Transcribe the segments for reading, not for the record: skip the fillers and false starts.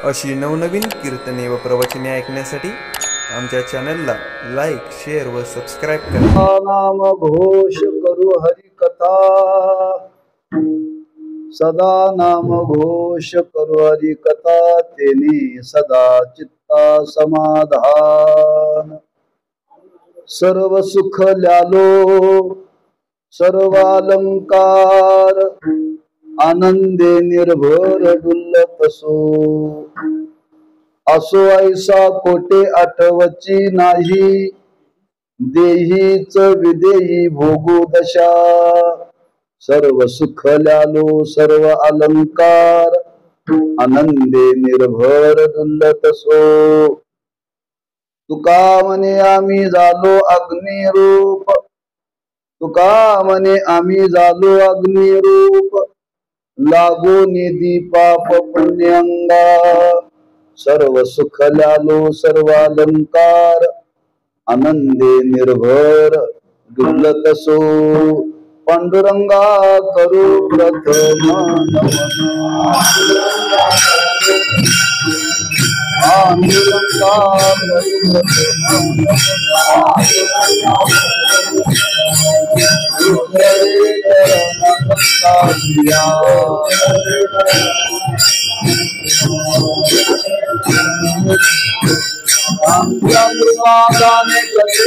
अशी नवनवीन कीर्तने व प्रवचने ऐकण्यासाठी आमच्या चॅनलला लाईक, शेअर व सबस्क्राईब करा. नाम घोष करू हरी कथा, सदा नाम घोष करू हरी कथा, तेने सदा चित्ता समाधान. सर्व सुख ल्यालो सर्व अलंकार, आनंदे निर्भर डुल्लतसो. असो ऐसा कोटे आठवची नाही, देहीच विदेही भोगू दशा. सर्व सुख ल्यालो सर्व अलंकार, आनंदे निर्भर डुल्लतसो. तुका म्हणे आम्ही झालो अग्निरूप, तुका म्हणे आम्ही झालो अग्निरूप, लागो निधी पाप पुण्यंगा. सर्व सुख ल्यालो सर्व अलंकार, आनंदे निर्भर डुल्लतसो. पांडुरंगा करू प्रथम गाने कसे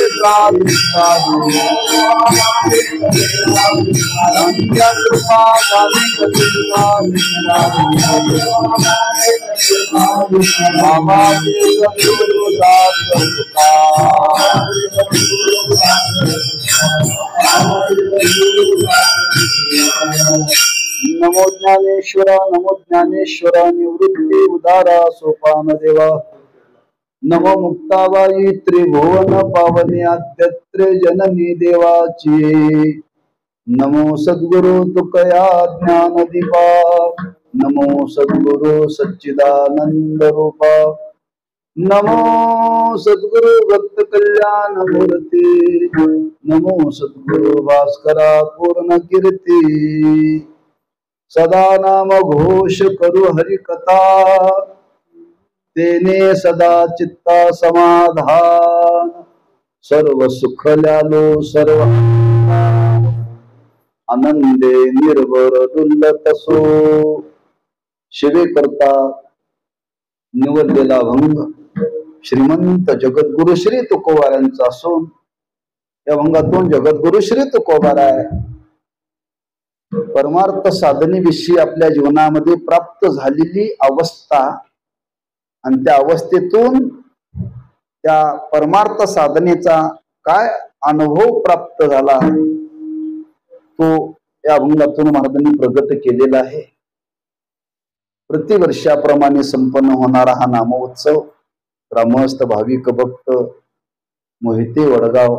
नमो ज्ञानेश्वरा, नमो ज्ञानेश्वरा, निवृत्ती उदारा सोपान देवा. नमो मुक्ताबाई त्रिभुवन पावनी आद्यत्रे जननी देवाची. नमो सद्गुरु तुकया ज्ञान दीपा, नमो सद्गुरु सच्चिदानंद रूपा. नमो सद्गुरु भक्त कल्याण मूर्ती, नमो सद्गुरु भास्करा पूर्ण कीर्ती. सदा नाम घोष करू हरि कथा, तेने सदा चित्ता समाधान. सर्व सुख ल्यालो सर्व आनंदे निर्भर डुल्लतसो. शिवे करता निवडलेला भंग श्रीमंत जगद्गुरु श्री तुकोबारांचा असून या भंगातून जगद्गुरु श्री तुकोबाराय परमार्थ साधनेविषयी आपल्या जीवनामध्ये प्राप्त झालेली अवस्था आणि त्या अवस्थेतून त्या परमार्थ साधनेचा काय अनुभव प्राप्त झाला तो या अभंगातून महाराजांनी प्रगट केलेला आहे. प्रतिवर्षाप्रमाणे संपन्न होणारा हा नामोत्सव ग्रामस्थ भाविक भक्त मोहिते वडगाव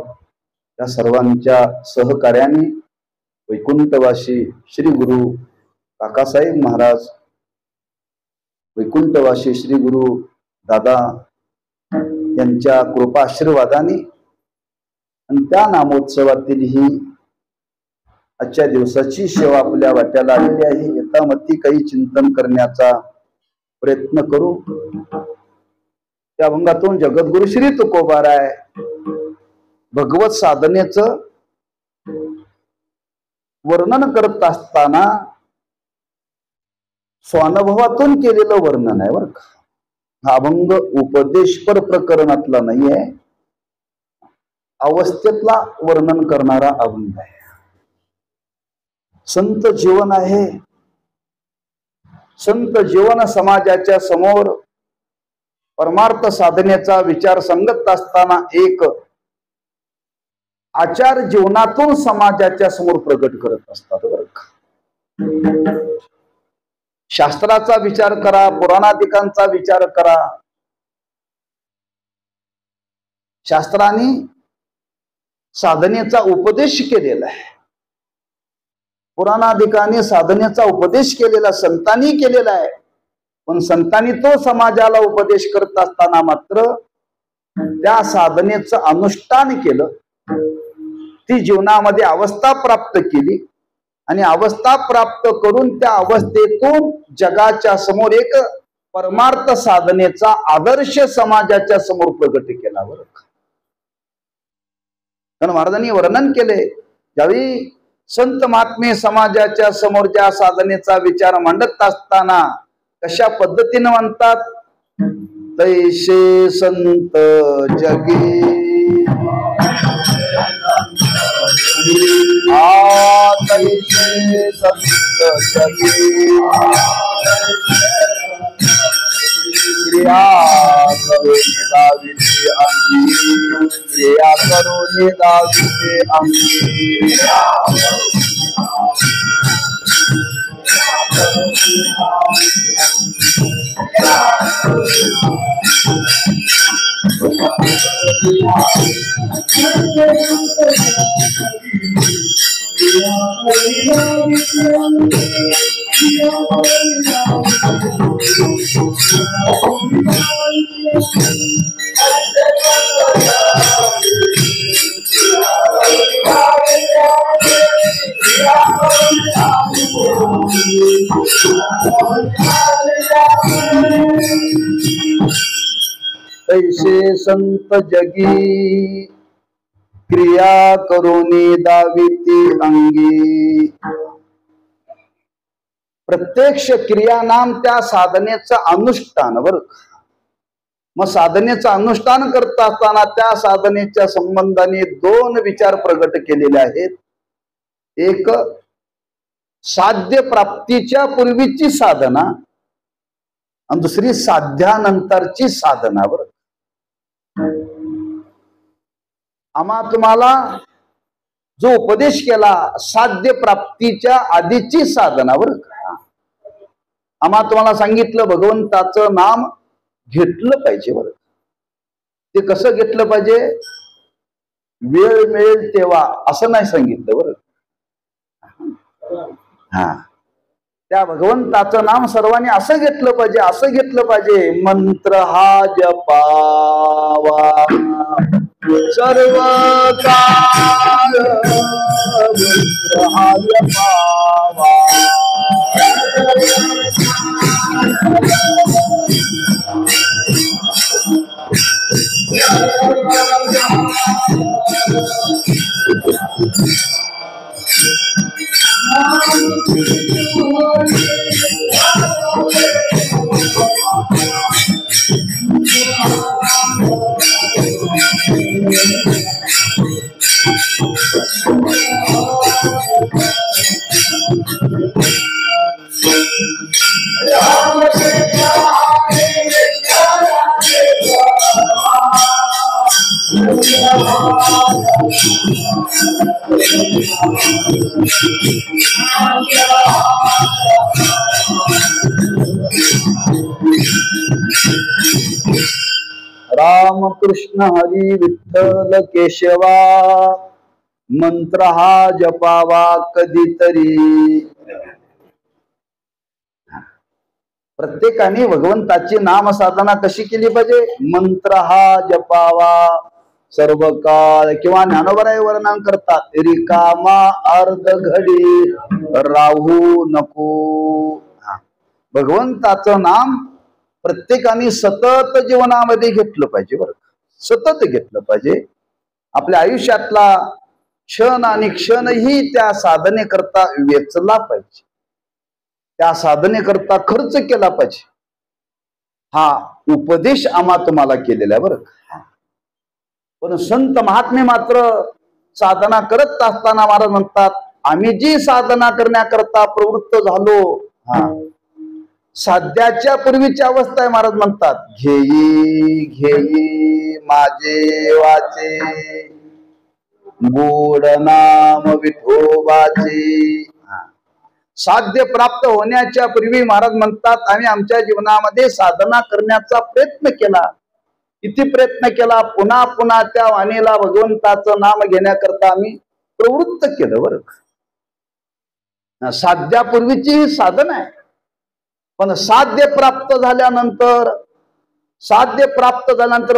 या सर्वांच्या सहकार्याने वैकुंठवासी श्री गुरु काकासाहेब महाराज, वैकुंठवासी श्री गुरु दादा यांच्या कृपा आशीर्वादाने आणि त्या नामोत्सवातील ही आजच्या दिवसाची सेवा आपल्या वाट्याला आलेली आहे. यथामती काही चिंतन करण्याचा प्रयत्न करू. त्या अभंगातून जगद्गुरु श्री तुकोबाराय भगवत साधनेचं वर्णन करत असताना स्वानुभवातून केलेलं वर्णन आहे बरं का. हा अभंग उपदेशपर प्रकरणातला नाही आहे, अवस्थेतला वर्णन करणारा अभंग आहे. संत जीवन आहे. संत जीवन समाजाच्या समोर परमार्थ साधनेचा विचार संगत असताना एक आचार जीवनातून समाजाच्या समोर प्रगट करत असतात बरं का. शास्त्राचा विचार करा, पुराणाधिकांचा विचार करा. शास्त्राने साधनेचा उपदेश केलेला आहे, पुराणाधिकाने साधनेचा उपदेश केलेला, संतांनी केलेला आहे. पण संतांनी तो समाजाला उपदेश करत असताना मात्र त्या साधनेचं अनुष्ठान केलं, ती जीवनामध्ये अवस्था प्राप्त केली आणि अवस्था प्राप्त करून त्या अवस्थेतून जगाच्या समोर एक परमार्थ साधनेचा आदर्श समाजाच्या समोर प्रगट केला बरं. कारण महाराजांनी वर्णन केले, ज्यावेळी संत महात्मे समाजाच्या समोर ज्या साधनेचा विचार मांडत असताना कशा पद्धतीने म्हणतात, तैसे संत जगी तैसे संत जगी क्रिया करून दाविते अंगी क्रिया करून दाविते अंगी तैसे संत जगी क्रिया करोनी दाविती अंगी. प्रत्यक्ष क्रिया नाम त्या साधनेचं अनुष्ठान बरं. मग साधनेचं अनुष्ठान करत असताना त्या साधनेच्या संबंधाने दोन विचार प्रगट केलेले आहेत. एक साध्य प्राप्तीच्या पूर्वीची साधना आणि दुसरी साध्यानंतरची साधना बरं. आम्हा तुम्हाला जो उपदेश केला साध्य प्राप्तीच्या आधीची साधना बरं. आम्हा तुम्हाला सांगितलं भगवंताचं नाम घेतलं पाहिजे बरं. ते कसं घेतलं पाहिजे, वेळ मिळेल तेव्हा असं नाही सांगितलं बरं. त्या भगवंताचं नाम सर्वांनी असं घेतलं पाहिजे, असं घेतलं पाहिजे, मंत्र हा जपावा सर्व काळ, मंत्र हा जपावा राम कृष्ण हरी विठ्ठल केशवा मंत्र हा जपावा कधीतरी. प्रत्येकाने भगवंताची नाम साधना कशी केली पाहिजे, मंत्र हा जपावा सर्व काळ. किंवा ज्ञानोबराय वर्णन करतात, रिकामा अर्ध घडी राहू नको. भगवंताचं नाम प्रत्येकाने सतत जीवनामध्ये घेतलं पाहिजे बरं. सतत घेतलं पाहिजे. आपल्या आयुष्यातला क्षण आणि क्षणही त्या साधनेकरता वेचला पाहिजे, त्या साधनेकरता खर्च केला पाहिजे. हा उपदेश आम्हा तुम्हाला केलेला आहे बरं. पण संत महात्मे मात्र साधना करत असताना महाराज म्हणतात, आम्ही जी साधना करण्याकरता प्रवृत्त झालो, साध्याच्या पूर्वीची अवस्था आहे. महाराज म्हणतात, घेई घेई माझे वाचे गोड नाम विठोबाचे. साध्य प्राप्त होण्याच्या पूर्वी महाराज म्हणतात, आम्ही आमच्या जीवनामध्ये साधना करण्याचा प्रयत्न केला. किती प्रयत्न केला, पुन्हा पुन्हा त्या वाणीला भगवंताचं नाम घेण्याकरता आम्ही प्रवृत्त केलं बरं. साध्यापूर्वीची ही साधना आहे. पण साध्य प्राप्त झाल्यानंतर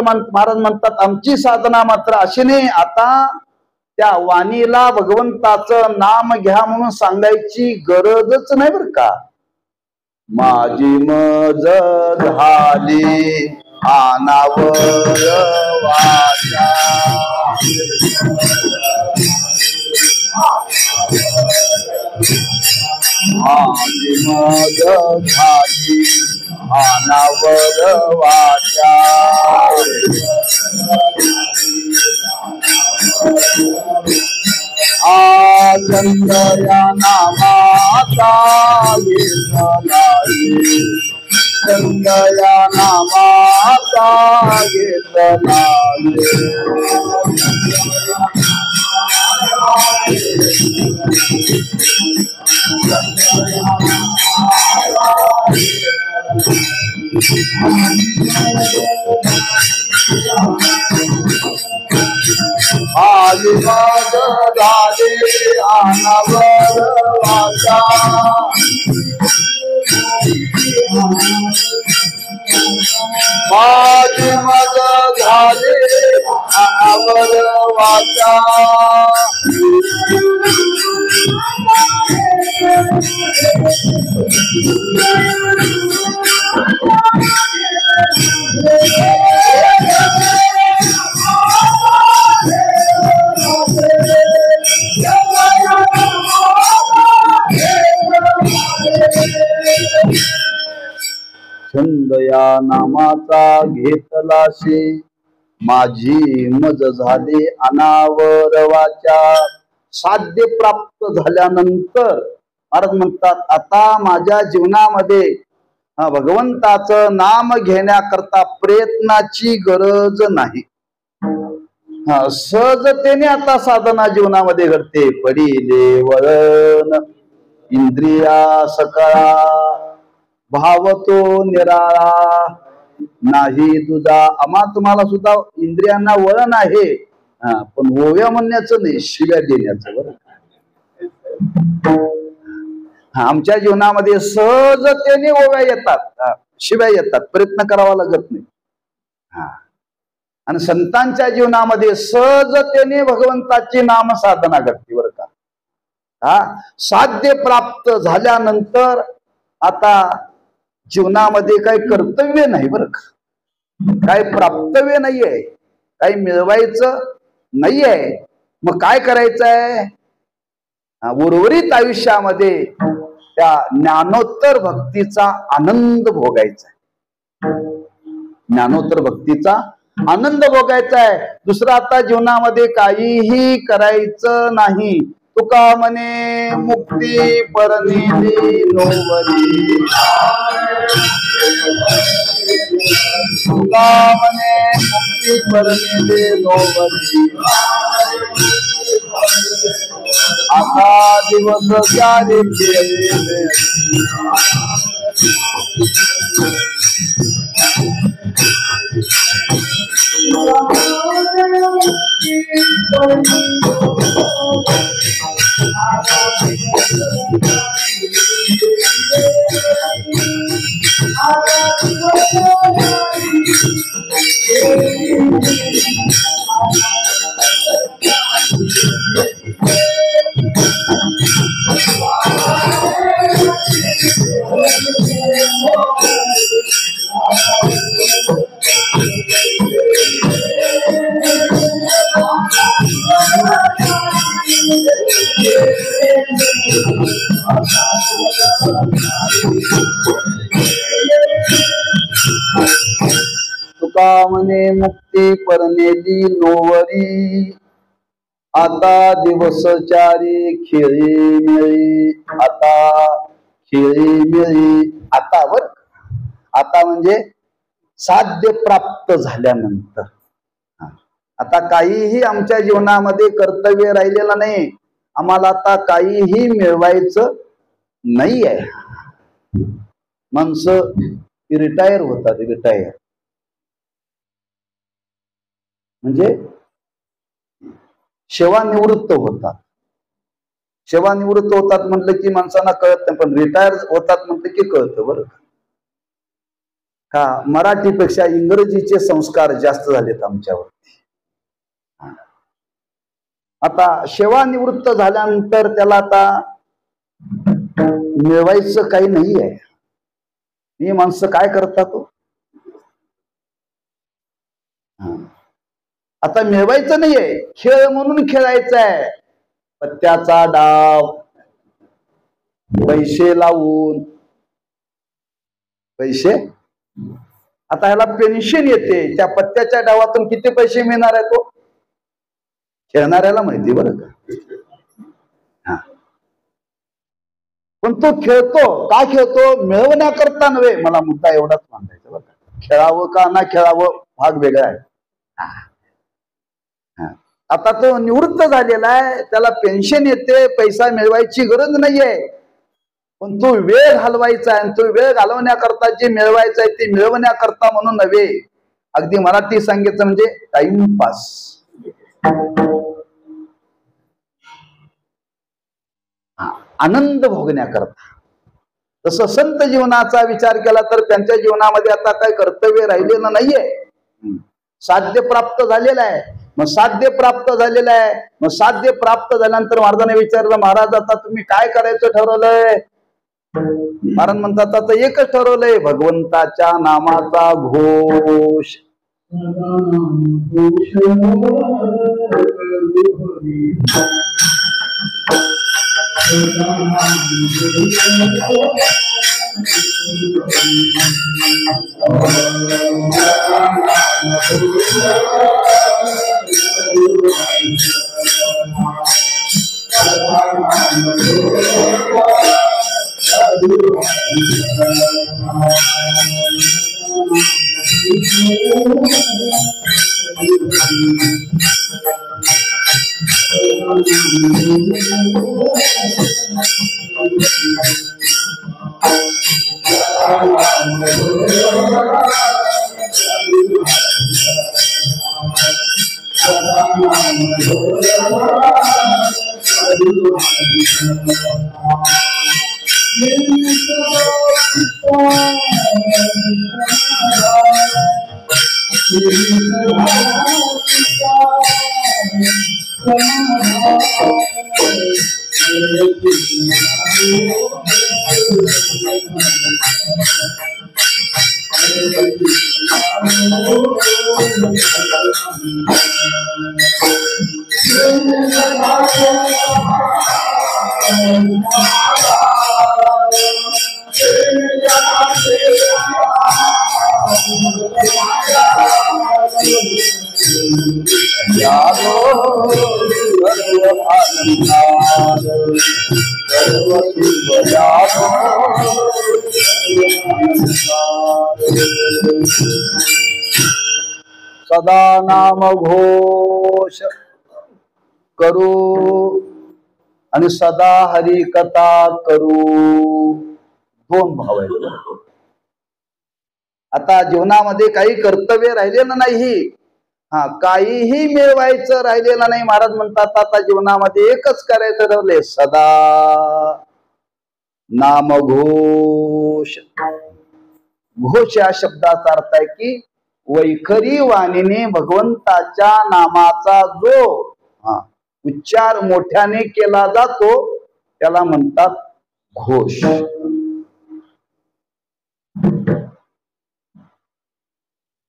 महाराज म्हणतात, आमची साधना मात्र अशी नाही, आता त्या वाणीला भगवंताचं नाम घ्या म्हणून सांगायची गरजच नाही बरं का. माझी मज झाली अनावर वाचा, माझी मज झाली अनावर वाचा, आनंद या नामाचा घेतला, आनंद या नामाचा घेतला, माझी मज झाली अनावर वाचा, माझी मज झाली अनावर वाचा, छंद या नामाचा घेतलाशे, माझी मज झाली अनावर वाचा, साध्य प्राप्त झाल्यानंतर महाराज म्हणतात आता माझ्या जीवनामध्ये भगवंताचं नाम घेण्याकरता प्रयत्नाची गरज नाही, सहजतेने आता साधना जीवनामध्ये घडते, पडिले वळण इंद्रिया सकळा, भावतो निराळा, नाही तुझा आम्हा तुम्हाला सुद्धा इंद्रियांना वळण आहे, पण ओव्या म्हणण्याचं नाही, शिव्या देण्याचं बरं. आमच्या जीवनामध्ये सहजतेने ओव्या येतात, शिव्या येतात, प्रयत्न करावा लागत नाही. आणि संतांच्या जीवनामध्ये सहजतेने भगवंताची नाम साधना घडते बरं का. साध्य प्राप्त झाल्यानंतर आता जीवनामध्ये काही कर्तव्य नाही बरं का, काही प्राप्तव्य नाहीये, काही मिळवायचं नाहीये, मग काय करायचंय, उर्वरित आयुष्यामध्ये त्या ज्ञानोत्तर भक्तीचा आनंद भोगायचा आहे, ज्ञानोत्तर भक्तीचा आनंद भोगायचा आहे. दुसरं आता जीवनामध्ये काहीही करायचं नाही. तुका म्हणे मुक्ती परनेली नोवरी, तुका म्हणे मुक्ती परनेली नोवरी, आता दिवस जारी केले, तुका म्हणे मुक्ती परनेली नोवरी, आता दिवस चारी खेळी मिळी, आता खेळी मिळी. आता बर, आता म्हणजे साध्य प्राप्त झाल्यानंतर आता काहीही आमच्या जीवनामध्ये कर्तव्य राहिलेलं नाही, आम्हाला आता काहीही मिळवायचं नाही आहे. माणसं रिटायर होतात, रिटायर म्हणजे सेवानिवृत्त होतात. सेवानिवृत्त होतात म्हटलं की माणसांना कळत नाही, पण रिटायर होतात म्हटलं की कळतं बरं का. मराठीपेक्षा इंग्रजीचे संस्कार जास्त झालेत आमच्यावरती. आता सेवानिवृत्त झाल्यानंतर त्याला आता मिळवायचं काही नाही आहे. ही माणसं काय करतात हो? आता मिळवायचं नाहीये, खेळ म्हणून खेळायचा आहे. पत्त्याचा डाव, पैसे लावून पैसे. आता ह्याला पेन्शन येते, त्या पत्त्याच्या डावातून किती पैसे मिळणार आहे तो खेळणाऱ्याला माहिती बरं का. पण तो खेळतो का? खेळतो मिळवण्याकरता नव्हे. मला मुद्दा एवढाच मांडायचा बरं का. खेळावं का ना खेळावं भाग वेगळा आहे. आता तो निवृत्त झालेला आहे, त्याला पेन्शन येते, पैसा मिळवायची गरज नाहीये. पण तो वेळ घालवायचा आहे, तो वेळ घालवण्याकरता जे मिळवायचं आहे ते मिळवण्याकरता म्हणून नव्हे. अगदी मराठी सांगायचं म्हणजे टाइमपास. आनंद भोगण्याकरता. तसं संत जीवनाचा विचार केला तर त्यांच्या जीवनामध्ये आता काय कर्तव्य राहिलेलं नाहीये. साध्य प्राप्त झालेलं आहे. मग साध्य प्राप्त झालेलं आहे. मग साध्य प्राप्त झाल्यानंतर महाराजांनी विचारलं, महाराज आता तुम्ही काय करायचं ठरवलंय? महाराज म्हणतात आता एकच ठरवलंय, भगवंताच्या नामाचा घोष. सदा नाम घोष करू आणि सदा हरी कथा करू. दोन भाव आहेत. आता जीवनामध्ये काही कर्तव्य राहिलेलं नाही. काहीही मिळवायचं राहिलेलं नाही. महाराज म्हणतात आता जीवनामध्ये एकच करायचं ठरवलंय, सदा नाम घोष. घोष या शब्दाचा अर्थ आहे की वैखरी वाणीने भगवंताच्या नामाचा जो उच्चार मोठ्याने केला जातो त्याला म्हणतात घोष.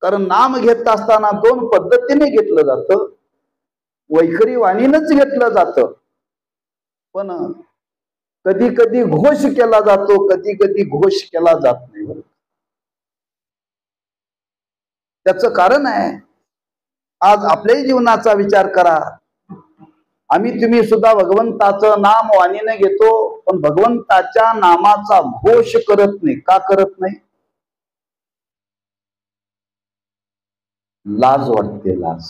कारण नाम घेत असताना दोन पद्धतीने घेतलं जातं. वैखरी वाणीनच घेतलं जातं, पण कधी कधी घोष केला जातो, कधी कधी घोष केला जात नाही. त्याचं कारण आहे, आज आपल्याही जीवनाचा विचार करा. आम्ही तुम्ही सुद्धा भगवंताचं नाम वाणीने घेतो, पण भगवंताच्या नामाचा घोष करत नाही. का करत नाही? लाज वाटते. लाज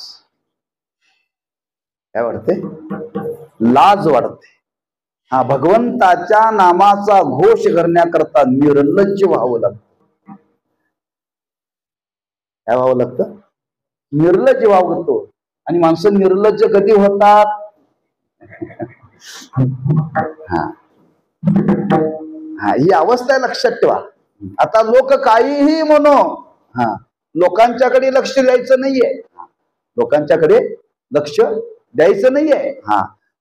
काय वाटते? लाज वाटते. भगवंताच्या नामाचा घोष करण्याकरता निर्लज्ज व्हावं लागतं. काय व्हावं लागतं? निर्लज्ज व्हावं लागतो. आणि माणसं निर्लज्ज कधी होतात? ही अवस्था लक्षात ठेवा. आता लोक काहीही म्हणो, लोकांच्याकडे लक्ष द्यायचं नाहीये. लोकांच्याकडे लक्ष द्यायचं नाहीये.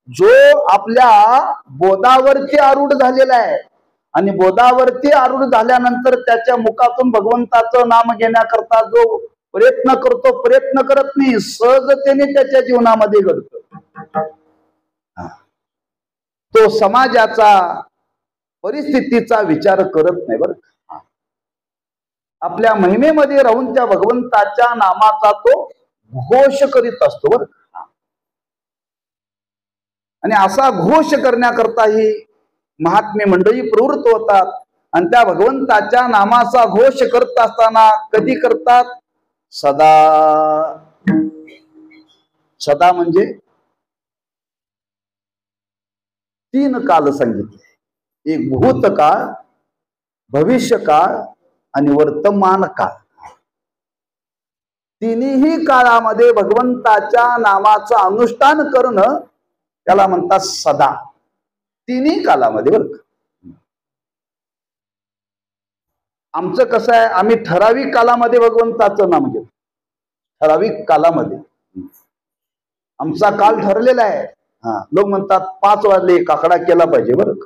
जो आपल्या बोधावरती आरूढ झालेला आहे आणि बोधावरती आरूढ झाल्यानंतर त्याच्या मुखातून भगवंताचं नाम घेण्याकरता जो प्रयत्न करतो, प्रयत्न करत नाही, सहजतेने त्याच्या जीवनामध्ये घडतो. तो समाजाचा परिस्थितीचा विचार करत नाही बरं. आपल्या महिमेमध्ये राहून त्या भगवंताच्या नामाचा तो घोष करीत असतो बरं. आणि असा घोष करण्याकरता ही महात्मे मंडळी प्रवृत्त होतात. आणि त्या भगवंताच्या नामाचा घोष करत असताना कधी करतात? सदा. सदा म्हणजे 3 काल सांगितले. एक भूतकाळ, भविष्यकाळ आणि वर्तमान काळ. तिन्ही काळामध्ये भगवंताच्या नामाचं अनुष्ठान करणं त्याला म्हणतात सदा. तिन्ही कालामध्ये बरं का. आमचं कसं आहे, आम्ही ठराविक कालामध्ये भगवंताचं नाम घेतो. ठराविक कालामध्ये आमचा काल ठरलेला आहे. लोक म्हणतात 5 वाजले काकडा केला पाहिजे बरं का.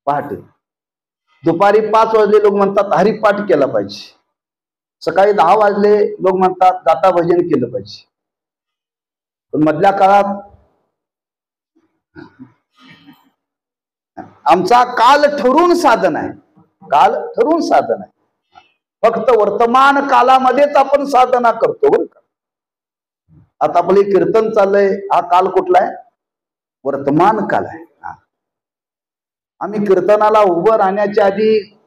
पहाटे दुपारी 5 वाजले लोक म्हणतात हरिपाठ केला पाहिजे. सकाळी 10 वाजले लोक म्हणतात गाथा भजन केलं पाहिजे. पण मधल्या काळात आमचा काल ठरून साधन आहे. काल ठरून साधन आहे. फक्त वर्तमान कालामध्येच आपण साधना करतो बरं का. आता आपले कीर्तन चाललंय, हा काल कुठला आहे? वर्तमान काल आहे. आम्ही कीर्तनाला उभं राहण्याच्या आधी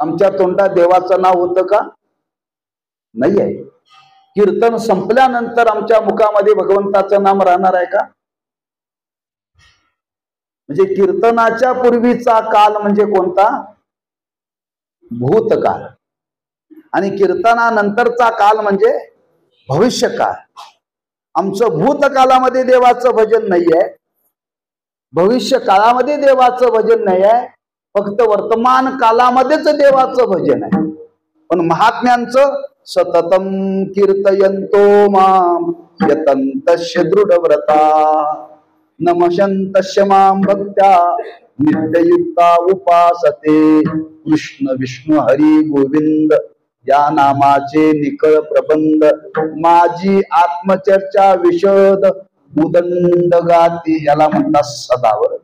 आमच्या तोंडात देवाचं नाव होतं का? नाही आहे. कीर्तन संपल्यानंतर आमच्या मुखामध्ये भगवंताचं नाम राहणार आहे का? म्हणजे कीर्तनाच्या पूर्वीचा काल म्हणजे कोणता? भूतकाळ. आणि कीर्तनानंतरचा काल म्हणजे भविष्यकाळ. आमचं भूतकाळामध्ये देवाचं भजन नाहीये, भविष्य काळामध्ये देवाचं भजन नाही आहे, फक्त वर्तमान कालामध्येच देवाचं भजन आहे. पण महात्म्यांचं सततम कीर्तयंतो माम यतंतस्य दृढव्रता नमशंतस्य मां भक्त्या नित्ययुक्ता उपासते. कृष्ण विष्णू हरी गोविंद या नामाचे निकळ प्रबंध. माझी आत्मचर्चा विशद उदंड गाती. याला म्हणतात सदावर.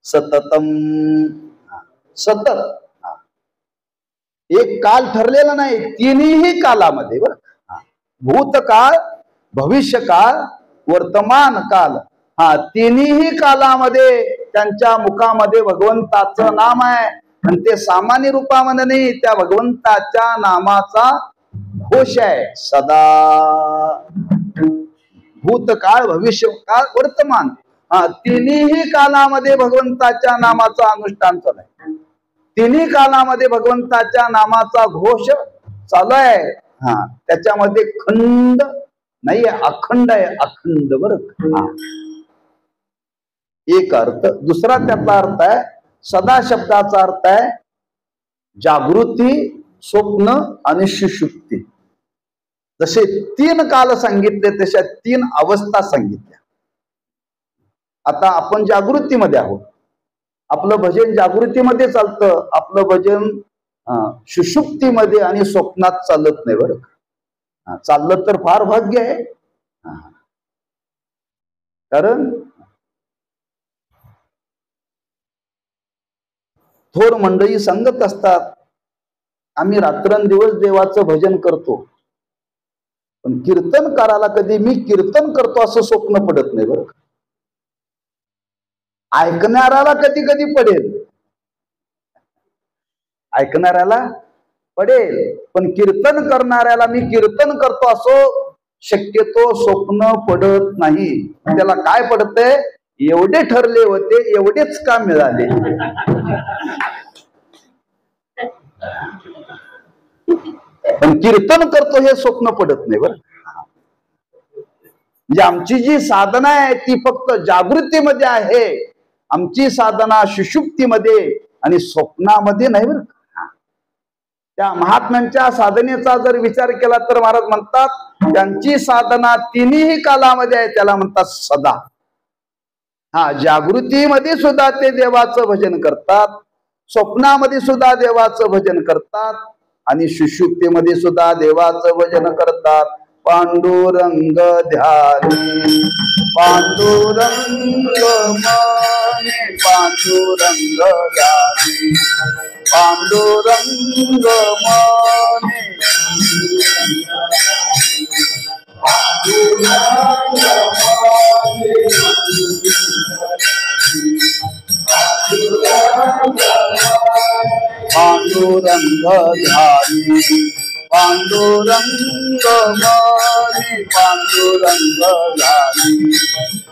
सततम, सतत. एक काल ठरलेला नाही, तिन्ही कालामध्ये बरं. भूतकाळ, भविष्यकाळ, वर्तमान काल, तिन्ही कालामध्ये त्यांच्या मुखामध्ये भगवंताचं नाम आहे. आणि ते सामान्य रूपामध्ये नाही, त्या भगवंताच्या नामाचा घोष आहे सदा. भूतकाळ, भविष्यकाळ, वर्तमान, तिन्ही कालामध्ये भगवंताच्या नामाचं अनुष्ठान चालू आहे. तिन्ही कालामध्ये भगवंताच्या नामाचा घोष चालू आहे. त्याच्यामध्ये खंड नाही आहे, अखंड आहे. अखंड बरं. एक अर्थ. दुसरा त्यातला अर्थ आहे, सदा शब्दाचा अर्थ आहे जागृती, स्वप्न आणि सुषुप्ती. जसे 3 काल सांगितले तशा 3 अवस्था सांगितल्या. आता आपण जागृतीमध्ये आहोत. आपलं भजन जागृतीमध्ये चालतं. आपलं भजन सुषुप्तीमध्ये आणि स्वप्नात चालत नाही बरं. चाललं तर फार भाग्य आहे. कारण थोर मंडळी सांगत असतात, आम्ही रात्रंदिवस देवाचं भजन करतो, पण कीर्तन करायला कधी मी कीर्तन करतो असं स्वप्न पडत नाही बरं. ऐकणाऱ्याला कधी कधी पडेल, ऐकणाऱ्याला पडेल, पण कीर्तन करणाऱ्याला मी कीर्तन करतो असो शक्यतो स्वप्न पडत नाही. त्याला काय पडतंय? एवढे ठरले होते, एवढेच का मिळाले. पण कीर्तन करतो हे स्वप्न पडत नाही बरं. म्हणजे आमची जी साधना आहे ती फक्त जागृतीमध्ये आहे. आमची साधना सुषुप्तीमध्ये आणि स्वप्नामध्ये नाही बरं. त्या महात्म्यांच्या साधनेचा जर विचार केला तर महाराज म्हणतात त्यांची साधना तिन्ही कालामध्ये आहे, त्याला म्हणतात सदा. हा, जागृतीमध्ये सुद्धा ते देवाचं भजन करतात, स्वप्नामध्ये सुद्धा देवाचं भजन करतात आणि सुषुप्तीमध्ये सुद्धा देवाचं भजन करतात. पांडुरंग ध्यानी पांडुरंग मने पांडुरंग ध्यानी पांडुरंग मने पांडुरंग ध्यानी पांडुरंग मने पांडुरंग ध्यानी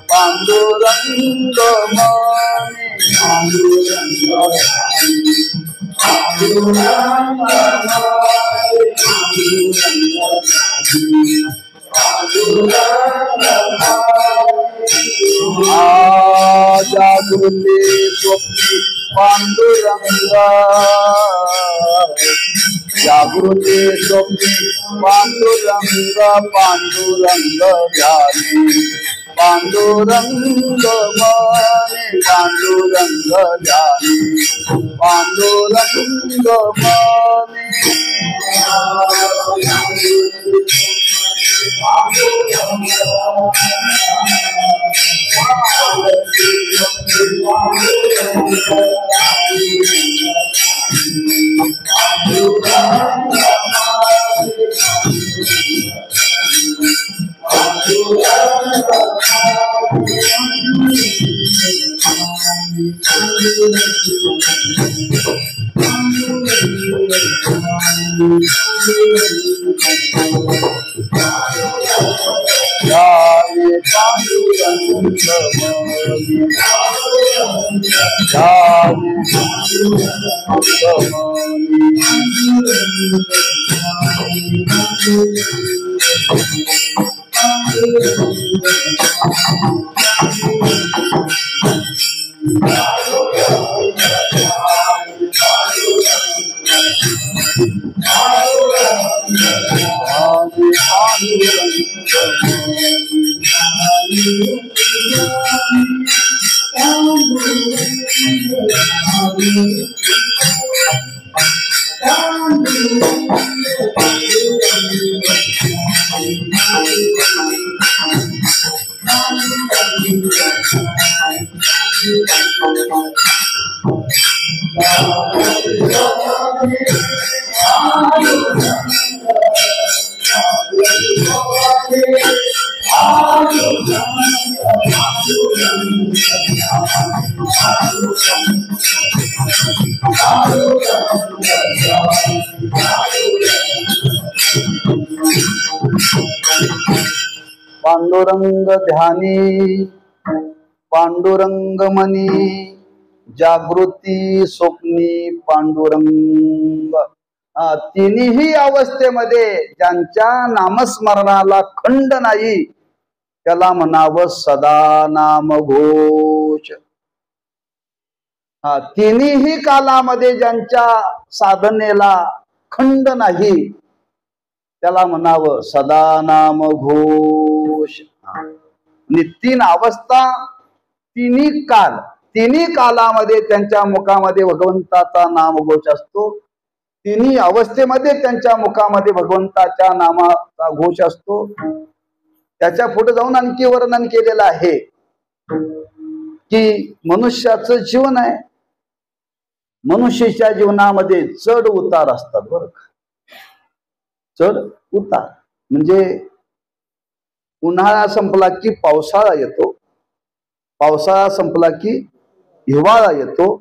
पांडुरंग मने पांडुरंग ध्यानी पांडुरंग जागृते स्वप्ने पांडुरंगा जागृते स्वप्ने पांडुरंग पांडुरंग ध्यानी पांडुरंग मने पांडुरंग ध्यानी पांडुरंग मने पांडुरंग ध्यानी पांडुरंग मनी जागृती स्वप्नी पांडुरंग. तिन्ही अवस्थेमध्ये ज्यांच्या नामस्मरणाला खंड नाही त्याला म्हणावं सदा नाम घोष. तिन्ही कालामध्ये ज्यांच्या साधनेला खंड नाही त्याला म्हणावं सदा नाम घोष. आणि तीन अवस्था तिन्ही कालामध्ये त्यांच्या मुखामध्ये भगवंताचा नामघोष असतो. तिन्ही अवस्थेमध्ये त्यांच्या मुखामध्ये भगवंताच्या नामाचा घोष असतो. त्याच्या पुढे जाऊन आणखी वर्णन केलेलं आहे की मनुष्याचं जीवन आहे, मनुष्याच्या जीवनामध्ये चढ उतार असतात बरं का. चढ उतार म्हणजे उन्हाळा संपला की पावसाळा येतो, पावसाळा संपला की हिवाळा येतो,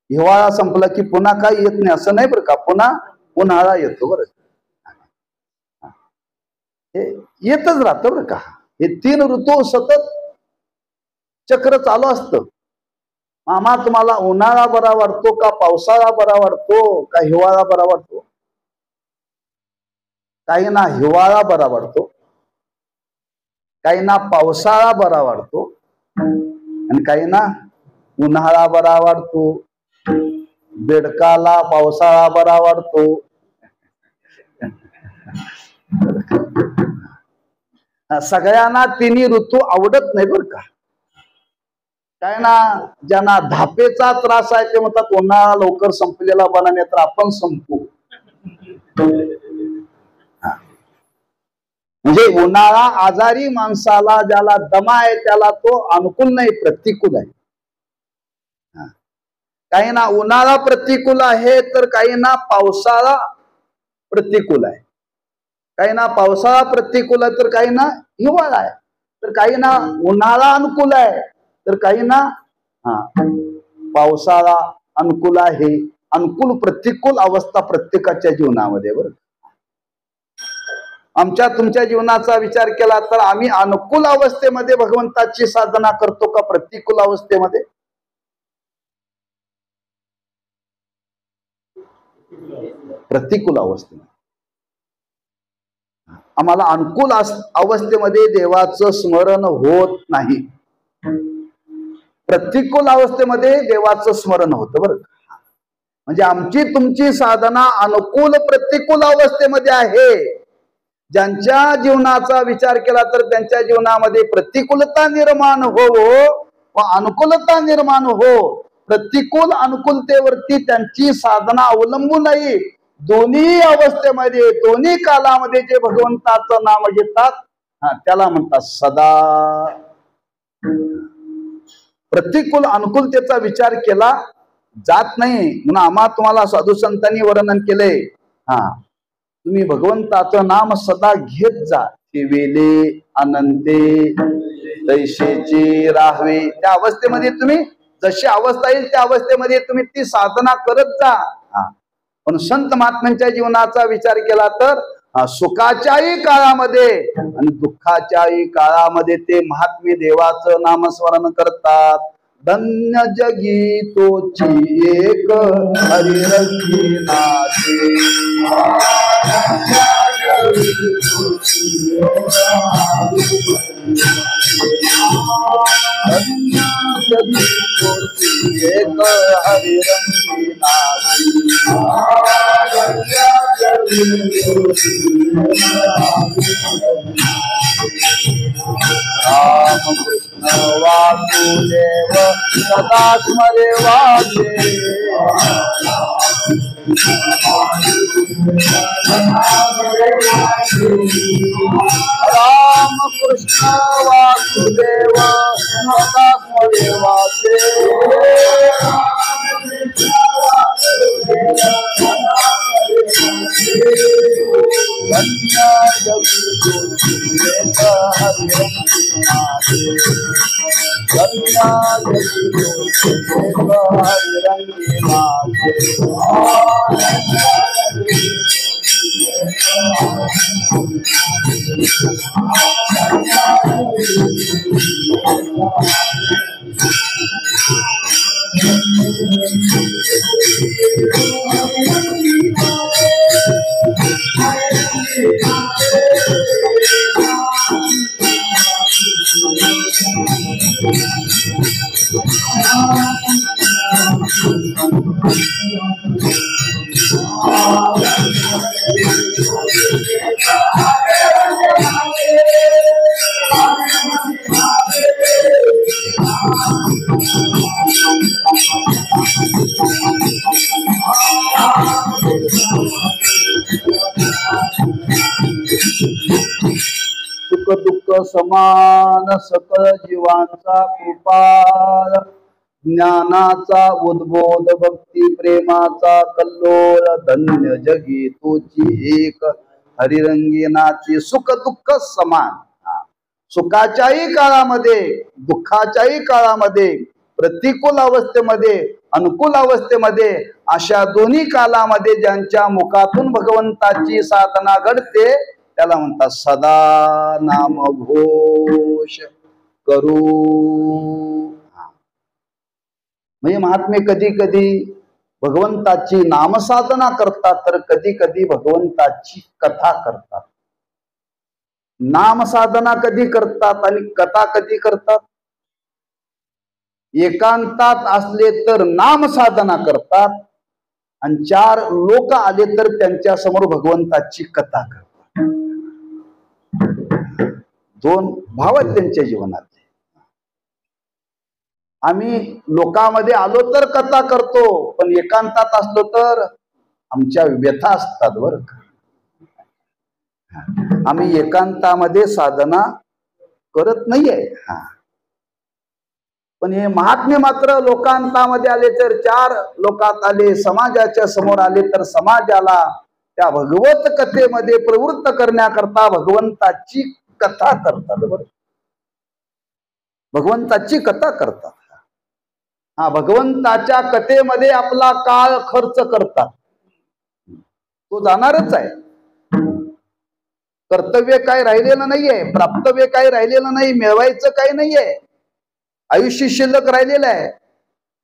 हिवाळा संपला की पुन्हा काही येत नाही असं नाही बरं का, पुन्हा उन्हाळा येतो बरं. हे येतच राहतं बरं का. हे तीन ऋतू सतत चक्र चालू असतं. मामा तुम्हाला उन्हाळा बरा वाटतो का पावसाळा बरा वाटतो का हिवाळा बरा वाटतो? काही ना हिवाळा बरा वाटतो, काही ना पावसाळा बरा वाटतो आणि काही ना उन्हाळा बरा वाटतो. बेडकाला पावसाळा बरा वाटतो. सगळ्यांना तिन्ही ऋतू आवडत नाही बरं का. काय ना, ज्यांना धापेचा त्रास आहे ते म्हणतात उन्हाळा लवकर संपलेला बना, नाही तर आपण संपू. म्हणजे उन्हाळा आजारी माणसाला ज्याला दमा आहे त्याला तो अनुकूल नाही, प्रतिकूल आहे. काही ना उन्हाळा प्रतिकूल आहे, तर काही ना पावसाळा प्रतिकूल आहे. काही ना पावसाळा प्रतिकूल आहे, तर काही ना हिवाळा आहे. तर काही ना उन्हाळा अनुकूल आहे, तर काही ना पावसाळा अनुकूल आहे. अनुकूल प्रतिकूल अवस्था प्रत्येकाच्या जीवनामध्ये. बरं, आमच्या तुमच्या जीवनाचा विचार केला तर आम्ही अनुकूल अवस्थेमध्ये भगवंताची साधना करतो का प्रतिकूल अवस्थेमध्ये? प्रतिकूल अवस्थेमध्ये. आम्हाला अनुकूल अवस्थेमध्ये देवाचं स्मरण होत नाही, प्रतिकूल अवस्थेमध्ये देवाचं स्मरण होतं. बरं, म्हणजे आमची तुमची साधना अनुकूल प्रतिकूल अवस्थेमध्ये आहे. ज्यांच्या जीवनाचा विचार केला तर त्यांच्या जीवनामध्ये प्रतिकूलता निर्माण हो व अनुकूलता निर्माण हो. प्रतिकूल अनुकूलतेवरती त्यांची साधना अवलंबून नाही. दोन्ही अवस्थेमध्ये दोन्ही कालामध्ये जे भगवंताचं नाम घेतात त्याला म्हणतात सदा. प्रतिकूल अनुकूलतेचा विचार केला जात नाही. म्हणून आम्हा तुम्हाला साधू संतांनी वर्णन केलंय, तुम्ही भगवंताचं नाम सदा घेत जा. वेले अनंते तैसेची राहावे. त्या अवस्थेमध्ये तुम्ही जशी अवस्था येईल त्या अवस्थेमध्ये तुम्ही ती साधना करत जा. पण संत महात्म्यांच्या जीवनाचा विचार केला तर सुखाच्याही काळामध्ये आणि दुःखाच्याही काळामध्ये ते महात्मे देवाचं नामस्मरण करतात. धन्य जगी तोची एक हरिरंगी नाते. धन्य जगी तोची एक हरिरंगी नाते. राम कृष्ण वासुदेव सदा स्मरे वाचे. राम कृष्ण वासुदेव सदा स्मरे वाचे. धन्य जगी तोची एक हरिरंगी नाते. धन्य जगी तोची एक हरिरंगी नाते. सुख दुःख समान सकळ जीवांचा कृपाळ. ज्ञानाचा उद्बोध भक्ती प्रेमाचा कल्लोळ. धन्य जगी तोची एक हरिरंगी नाची. सुख दुःख समान. सुखाच्याही काळामध्ये दुःखाच्याही काळामध्ये प्रतिकूल अवस्थेमध्ये अनुकूल अवस्थेमध्ये अशा दोन्ही कालामध्ये ज्यांच्या मुखातून भगवंताची साधना घडते त्याला म्हणतात सदा नाम घोष करू. म्हणजे महात्मे कधी कधी भगवंताची नामसाधना करतात तर कधी कधी भगवंताची कथा करतात. नामसाधना कधी करतात आणि कथा कधी करतात? एकांतात असले तर नामसाधना करतात आणि 4 लोक आले तर त्यांच्या समोर भगवंताची कथा करतात. 2 भाव आहेत त्यांच्या जीवनात. आम्ही लोकांमध्ये आलो तर कथा करतो, पण एकांतात असलो तर आमच्या व्यथा असतात बरं का. आम्ही एकांतामध्ये साधना करत नाहीये. पण हे महात्मे मात्र लोकांतामध्ये आले तर, चार लोकात आले, समाजाच्या समोर आले तर समाजाला त्या भगवत कथेमध्ये प्रवृत्त करण्याकरता भगवंताची कथा करतात बरं. भगवंताची कथा करतात. भगवंताच्या कथेमध्ये आपला काळ खर्च करतात. तो जाणारच आहे. कर्तव्य काय राहिलेलं नाहीये, प्राप्तव्य काय राहिलेलं नाही, मिळवायचं काही नाहीये. आयुष्य शिल्लक राहिलेलं आहे.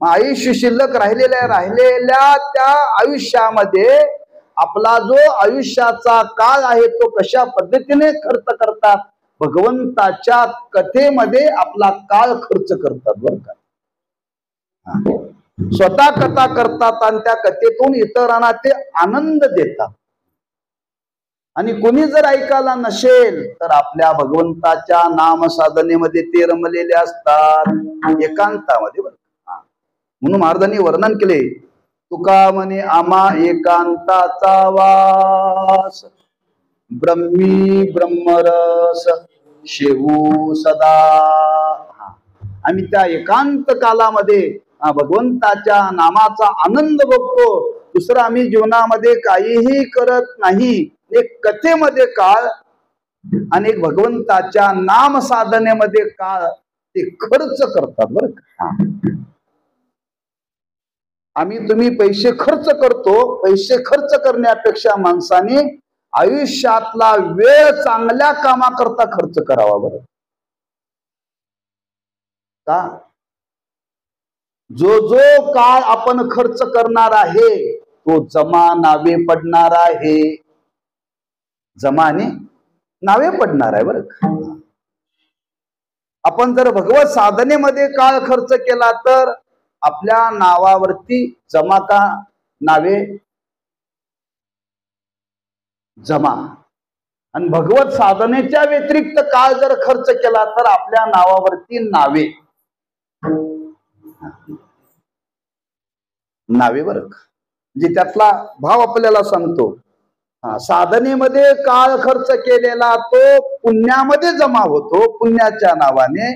आयुष्य शिल्लक राहिलेल्या त्या आयुष्यामध्ये आपला जो आयुष्याचा काळ आहे तो कशा पद्धतीने खर्च करतात, भगवंताच्या कथेमध्ये आपला काळ खर्च करतात बरं का. स्वतः कथा करतात आणि त्या कथेतून इतरांना ते आनंद देतात. आणि कोणी जर ऐकायला नसेल तर आपल्या भगवंताच्या नाम साधनेमध्ये ते रमलेले असतात एकांतामध्ये बरं. म्हणून महाराजांनी वर्णन केले, तुका म्हणे आम्हा एकांताचा वास, ब्रह्मी ब्रह्मरस शेवू सदा. आम्ही त्या एकांत कालामध्ये भगवंताच्या नामाचा आनंद बघतो. दुसरं आम्ही जीवनामध्ये काहीही करत नाही. एक कथेमध्ये काळ आणि एक भगवंताच्या नाम साधनेमध्ये काळ ते खर्च करतात बरं का. आम्ही तुम्ही पैसे खर्च करतो. पैसे खर्च करण्यापेक्षा माणसाने आयुष्यातला वेळ चांगल्या कामाकरता खर्च करावा बरं का. जो जो काळ आपण खर्च करणार आहे तो जमा नावे पडणार आहे. जमाने नावे पडणार आहे बरं का. आपण जर भगवत साधनेमध्ये काळ खर्च केला तर आपल्या नावावरती जमा का नावे जमा, आणि भगवत साधनेच्या व्यतिरिक्त काळ जर खर्च केला तर आपल्या नावावरती नावे नावे बरं का. म्हणजे त्यातला भाव आपल्याला सांगतो. साधनेमध्ये काळ खर्च केलेला तो पुण्यामध्ये जमा होतो पुण्याच्या नावाने,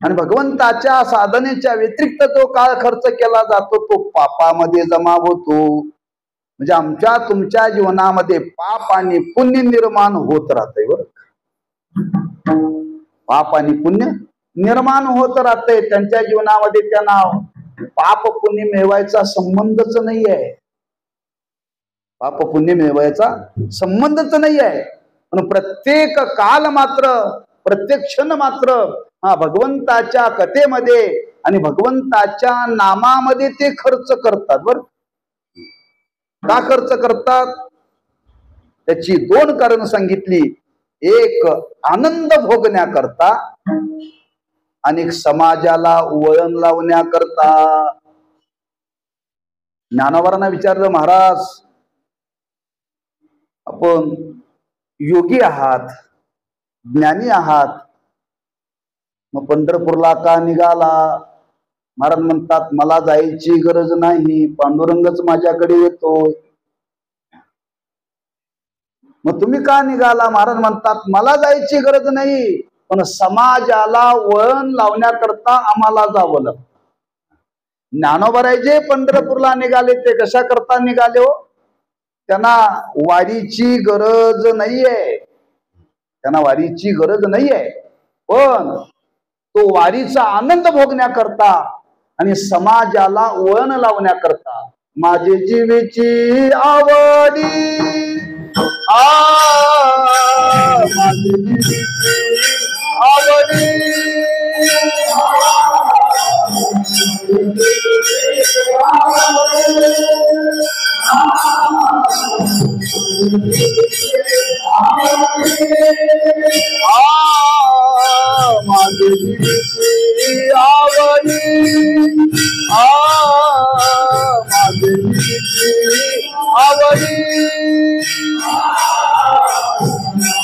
आणि भगवंताच्या साधनेच्या व्यतिरिक्त जो काळ खर्च केला जातो तो पापामध्ये जमा होतो. म्हणजे आमच्या तुमच्या जीवनामध्ये पाप आणि पुण्य निर्माण होत राहतंय बरं. पाप आणि पुण्य निर्माण होत राहतंय. त्यांच्या जीवनामध्ये त्यांना पाप पुण्य मिळवायचा संबंधच नाही आहे. पाप पुण्य मिळवायचा संबंधच नाही आहे. पण प्रत्येक काल मात्र, प्रत्येक क्षण मात्र भगवंताच्या कथेमध्ये आणि भगवंताच्या नामामध्ये ते खर्च करतात बरं. का खर्च करतात त्याची दोन कारण सांगितली. एक आनंद भोगण्याकरता आणि एक समाजाला वळण लावण्याकरता. ज्ञानोबांना विचारलं, महाराज आपण योगी आहात, ज्ञानी आहात, मग पंढरपूरला का निघाला? महाराज म्हणतात मला जायची गरज नाही, पांडुरंगच माझ्याकडे येतोय. मग तुम्ही का निघाला? महाराज म्हणतात मला जायची गरज नाही, पण समाजाला वळण लावण्याकरता आम्हाला जावं लागतं. ज्ञानोबराय पंढरपूरला निघाले ते कशा करता निघाले हो? त्यांना वारीची गरज नाहीये, त्यांना वारीची गरज नाहीये, पण तो वारीचा आनंद भोगण्याकरता आणि समाजाला वळण लावण्याकरता. माझे जीवेची आवडी माझे जीवेची आवडी माझे जीवेची आवडी माझे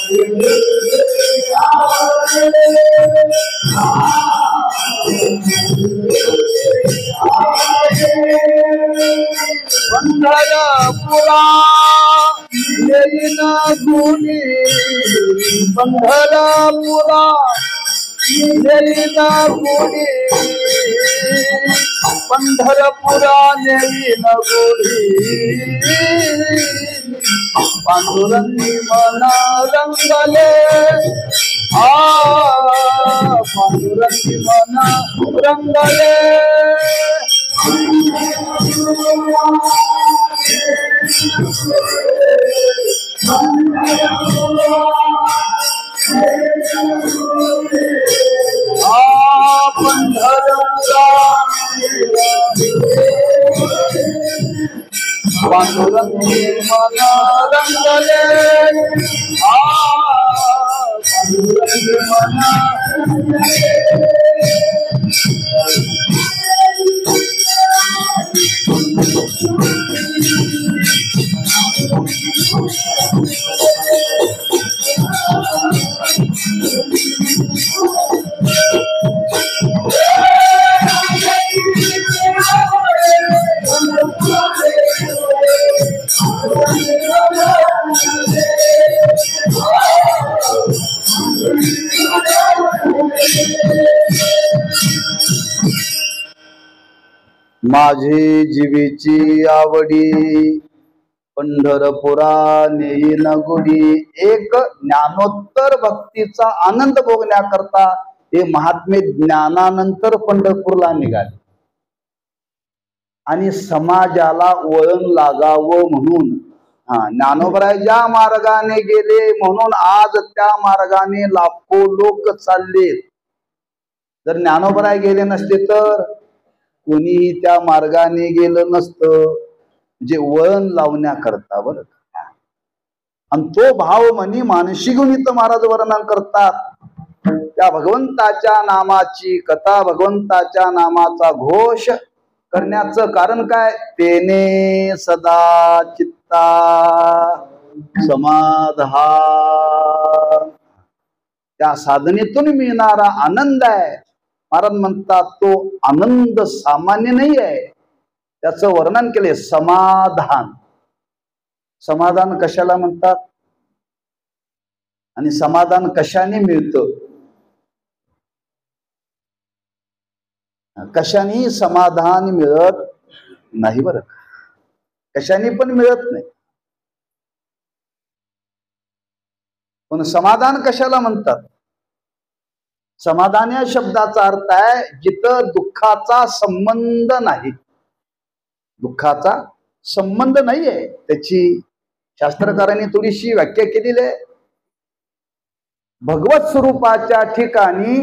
जीवेची आवडी पंढरपुरा येईन गुणी पंढरपुरा येईन गुणी पंढरपुरा येईन गुणी पांडुरंगी मना रंगले पांडुरंगी मना रंगले पांडुरंगी मना रंगले पांडुरंगी मना माझी जीवीची आवडी पंढरपुरा नेईन गुडी. एक ज्ञानोत्तर भक्तीचा आनंद भोगण्याकरता हे महात्मे ज्ञानानंतर पंढरपूरला निघाले आणि समाजाला वळण लागावं म्हणून. ज्ञानोबराय ज्या मार्गाने गेले म्हणून आज त्या मार्गाने लाखो लोक चाललेत. जर ज्ञानोबराय गेले नसते तर कोणीही त्या मार्गाने गेलं नसतं. जे वळण लावण्याकरता बरं. आणि तो भाव म्हणी मानसी गुणित महाराज वर्णन करतात. त्या भगवंताच्या नामाची कथा भगवंताच्या नामाचा घोष करण्याचं कारण काय. तेने सदा चित्ता समाधान. त्या साधनेतून मिळणारा आनंद आहे. महाराज म्हणतात तो आनंद सामान्य नाही आहे. त्याचं वर्णन केले समाधान. समाधान कशाला म्हणतात आणि समाधान कशाने मिळतं. कशाने समाधान मिळत नाही बरं. कशाने पण मिळत नाही. पण समाधान कशाला म्हणतात. समाधान या शब्दाचा अर्थ आहे जिथं दुःखाचा संबंध नाही. दुःखाचा संबंध नाहीये. त्याची शास्त्रकारांनी थोडीशी व्याख्या केलेली आहे. भगवत स्वरूपाच्या ठिकाणी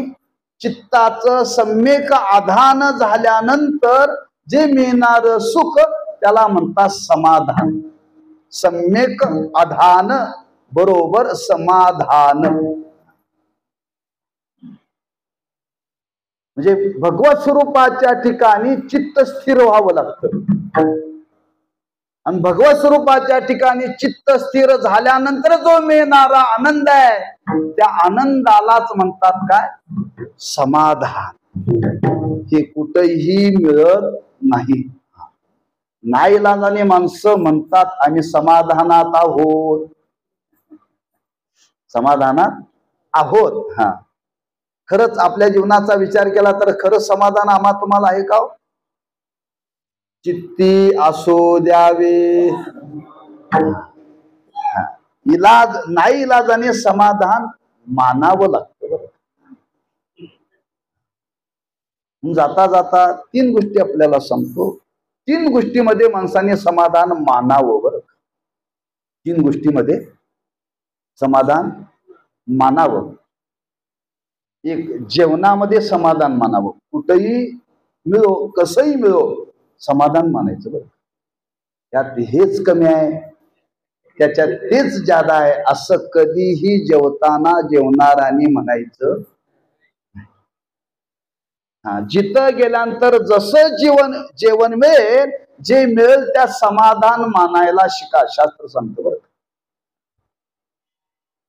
चित्ताचं सम्यक आधान झाल्यानंतर जे मिळणार सुख त्याला म्हणतात समाधान. सम्यक आधान बरोबर समाधान. म्हणजे भगवत स्वरूपाच्या ठिकाणी चित्त स्थिर व्हावं लागतं. आणि भगवत स्वरूपाच्या ठिकाणी चित्त स्थिर झाल्यानंतर जो मिळणारा आनंद आहे त्या आनंदालाच म्हणतात काय समाधान. हे कुठेही मिळत नाही. नाईलाजाने माणसं म्हणतात आम्ही समाधानात आहोत. समाधानात आहोत. खरंच आपल्या जीवनाचा विचार केला तर खरं समाधान आम्हा तुम्हाला आहे का. चित्ती असो द्यावे. इलाज नाही इलाजाने समाधान मानावं लागतं. जाता जाता 3 गोष्टी आपल्याला सांगतो. 3 गोष्टीमध्ये माणसाने समाधान मानावं बरं. 3 गोष्टीमध्ये समाधान मानावं. एक जेवणामध्ये समाधान मानावं. कुठेही मिळो कसंही मिळो समाधान मानायचं बरं. त्यात हेच कमी आहे त्याच्यात तेच जादा आहे असं कधीही जेवताना जेवणाराने म्हणायचं. जिथं गेल्यानंतर जसं जेवण मिळेल जे मिळेल त्या समाधान मानायला शिका. शास्त्र सांगतं बरं.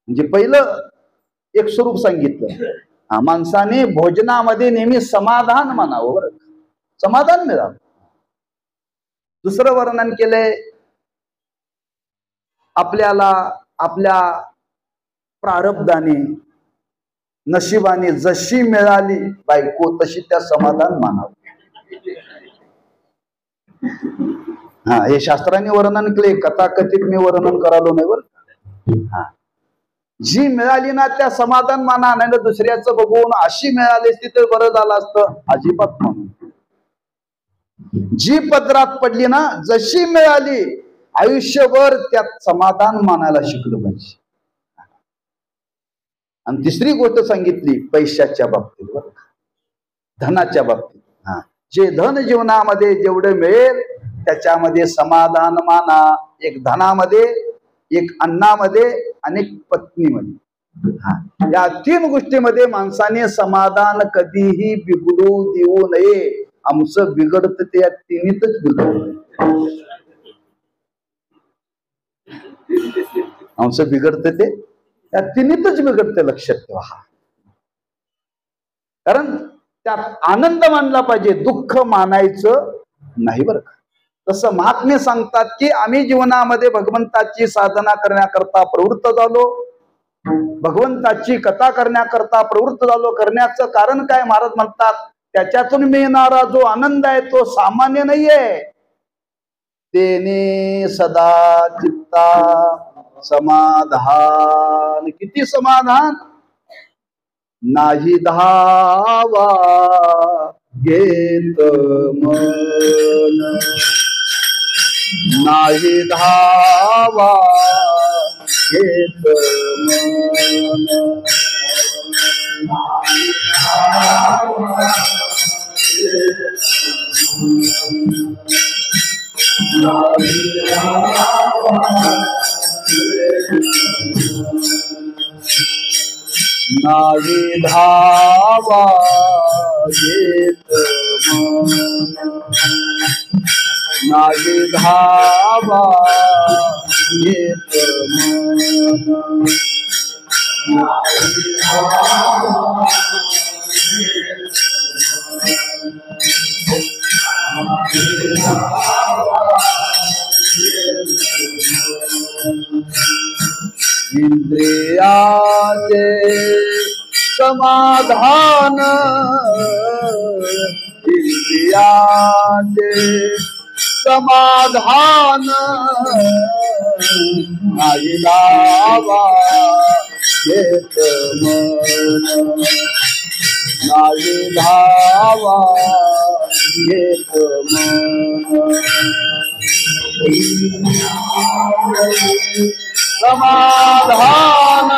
म्हणजे पहिलं एक स्वरूप सांगितलं. माणसाने भोजनामध्ये नेहमी समाधान मानावं बरं. समाधान मिळावं. दुसरं वर्णन केलंय, आपल्याला आपल्या प्रारब्धाने नशिबाने जशी मिळाली बायको तशी त्या समाधान मानावं. हे शास्त्राने वर्णन केले, कथाकथित मी वर्णन करालो नाही बरं. जी मिळाली ना त्या समाधान माना, नाही दुसऱ्याचं बघून अशी मिळाली असती तर बरं झालं असतं, अजिबात म्हणून. जी पदरात पडली ना, जशी मिळाली आयुष्यभर त्यात समाधान मानायला शिकलं पाहिजे. आणि तिसरी गोष्ट सांगितली पैशाच्या बाबतीत, बरं, धनाच्या बाबतीत. जे धन जीवनामध्ये जेवढे मिळेल त्याच्यामध्ये समाधान माना. एक धनामध्ये, एक अन्नामध्ये आणि एक पत्नीमध्ये. या 3 गोष्टीमध्ये माणसाने समाधान कधीही बिघडू देऊ नये. आमचं बिघडतं ते या 3च बिघडतं. आमचं बिघडतं ते या 3च बिघडतं, लक्षात ठेवा. कारण त्यात आनंद मानला पाहिजे, दुःख मानायचं नाही बरं का. तसं महात्मे सांगतात की आम्ही जीवनामध्ये भगवंताची साधना करण्याकरता प्रवृत्त झालो, भगवंताची कथा करण्याकरता प्रवृत्त झालो. करण्याचं कारण काय? महाराज म्हणतात, त्याच्यातून मिळणारा जो आनंद आहे तो सामान्य नाहीये. तेने सदा चित्ता समाधान. किती समाधान? नाही धावा घेत मन, नाही धावा घेत मन. नाही धावा घेत मन, नाही धावा घेत मन. इंद्रियाचे समाधान, इंद्रियाचे समाधान, नाही धावा घेत मन, नाही धावा घेत मन. समाधान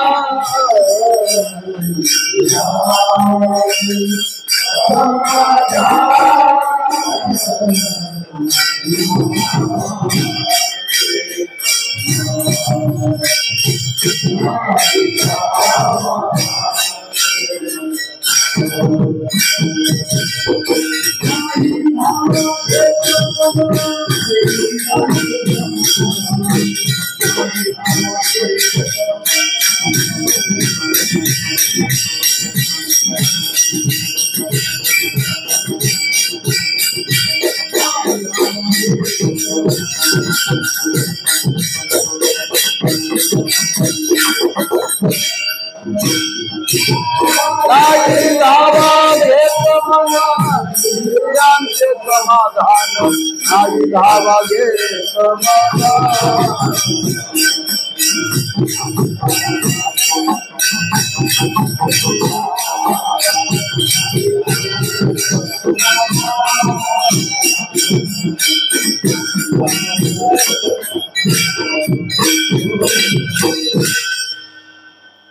नाही धावा घेत मन, इंद्रियांचे समाधान, नाही धावा घेत मन.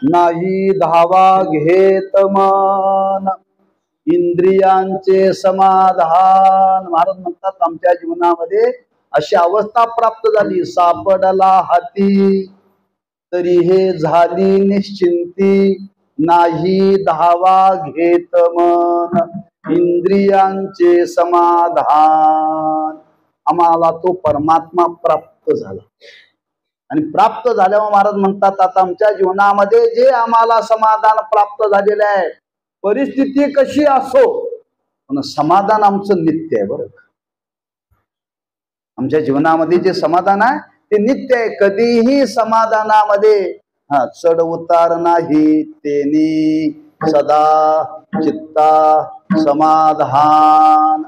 नाही धावा घेत मन, इंद्रियांचे समाधान. महाराज म्हणतात आमच्या जीवनामध्ये अशी अवस्था प्राप्त झाली, सापडला हाती तरी हे झाली निश्चिंती, नाही धावा घेत मन, इंद्रियांचे समाधान. आम्हाला तो परमात्मा प्राप्त झाला. आणि प्राप्त झाल्यावर महाराज म्हणतात आता आमच्या जीवनामध्ये जे आम्हाला समाधान प्राप्त झालेलं आहे, परिस्थिती कशी असो पण समाधान आमचं नित्य आहे. बरं, आमच्या जीवनामध्ये जे समाधान आहे ते नित्य आहे, कधीही समाधानामध्ये चढ उतार नाही, तेनी सदा चित्ता समाधान.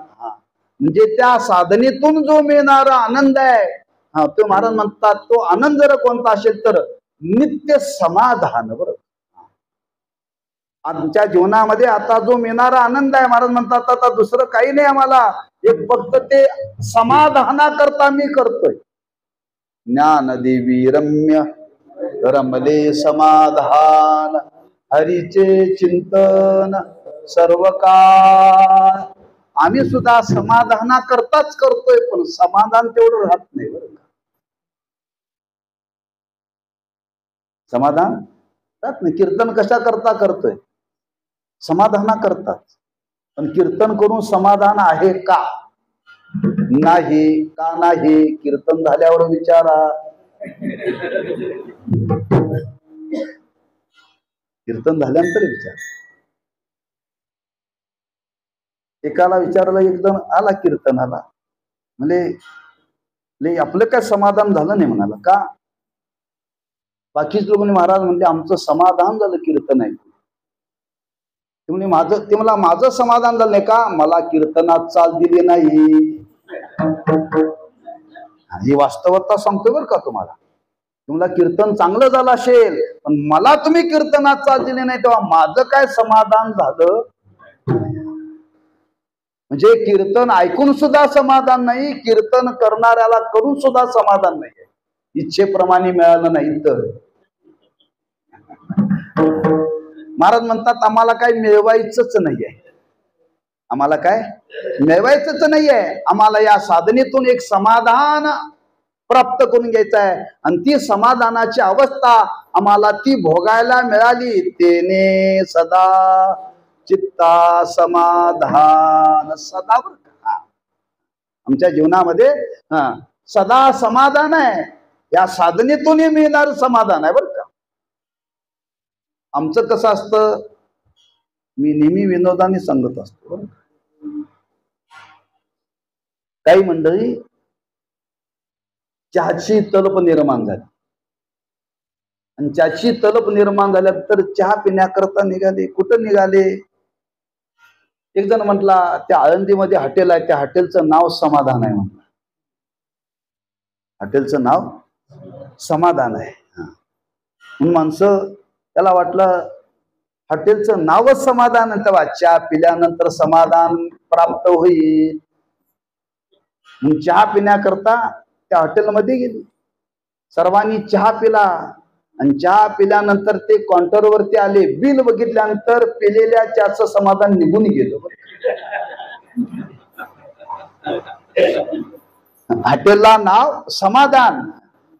म्हणजे त्या साधनेतून जो मिळणारा आनंद आहे, तो महाराज म्हणतात तो आनंद जर कोणता असेल तर नित्य समाधान. बरोबर, आमच्या जीवनामध्ये आता जो मिळणारा आनंद आहे, महाराज म्हणतात आता दुसरं काही नाही आम्हाला, एक फक्त ते समाधानाकरता मी करतोय. ज्ञान देवी रम्य रमले समाधान, हरीचे चिंतन सर्व काळ. आम्ही सुद्धा समाधानाकरताच करतोय, पण समाधान तेवढं राहत नाही. बरं का, समाधान राहत नाही. कीर्तन कशा करता करतोय? समाधाना करतात. पण कीर्तन करून समाधान आहे का? नाही. का नाही? कीर्तन झाल्यावर विचारा. कीर्तन झाल्यानंतर विचार. एकाला विचारलं, एकदम आला कीर्तनाला, म्हणजे आपलं काय समाधान झालं नाही म्हणाला. का? बाकीच लोकांनी महाराज म्हणजे आमचं समाधान झालं कीर्तन ऐकून. ते मला माझं समाधान झालं नाही का? मला कीर्तनात चाल दिली नाही. ही वास्तवता सांगतोय बरं का तुम्हाला. तुम्हाला कीर्तन चांगलं झालं असेल, पण मला तुम्ही कीर्तनात चाल दिली नाही, तेव्हा माझं काय समाधान झालं? म्हणजे कीर्तन ऐकून सुद्धा समाधान नाही, कीर्तन करणाऱ्याला करून सुद्धा समाधान नाही. इच्छेप्रमाणे मिळालं नाही तर महाराज म्हणतात आम्हाला काय मिळवायचंच नाहीये. आम्हाला काय मिळवायचंच नाहीये. आम्हाला या साधनेतून एक समाधान प्राप्त करून घ्यायचं आहे, आणि ती समाधानाची अवस्था आम्हाला ती भोगायला मिळाली. तेने सदा चित्ता समाधान. सदा आमच्या जीवनामध्ये सदा समाधान आहे. या साधनेतून मिळणार समाधान आहे. बरं का, आमचं कसं असतं, मी नेहमी विनोदाने सांगत असतो. काही मंडळी चहाची तलप निर्माण झाली, आणि चहाची तलप निर्माण झाल्यानंतर चहा पिण्याकरता निघाले. कुठं निघाले? एक जण म्हटला त्या आळंदीमध्ये हॉटेल आहे, त्या हॉटेलचं नाव समाधान आहे. म्हटलं हॉटेलचं नाव समाधान आहे. म्हणून माणसं त्याला वाटलं हॉटेलचं नावच समाधान, तेव्हा चहा पिल्यानंतर समाधान प्राप्त होईल. चहा पिण्याकरता त्या हॉटेलमध्ये गेली. सर्वांनी चहा पिला, आणि चहा पिल्यानंतर ते काउंटरवरती आले. बिल बघितल्यानंतर पिलेल्या चहाचं समाधान निघून गेलं. हॉटेलला नाव समाधान,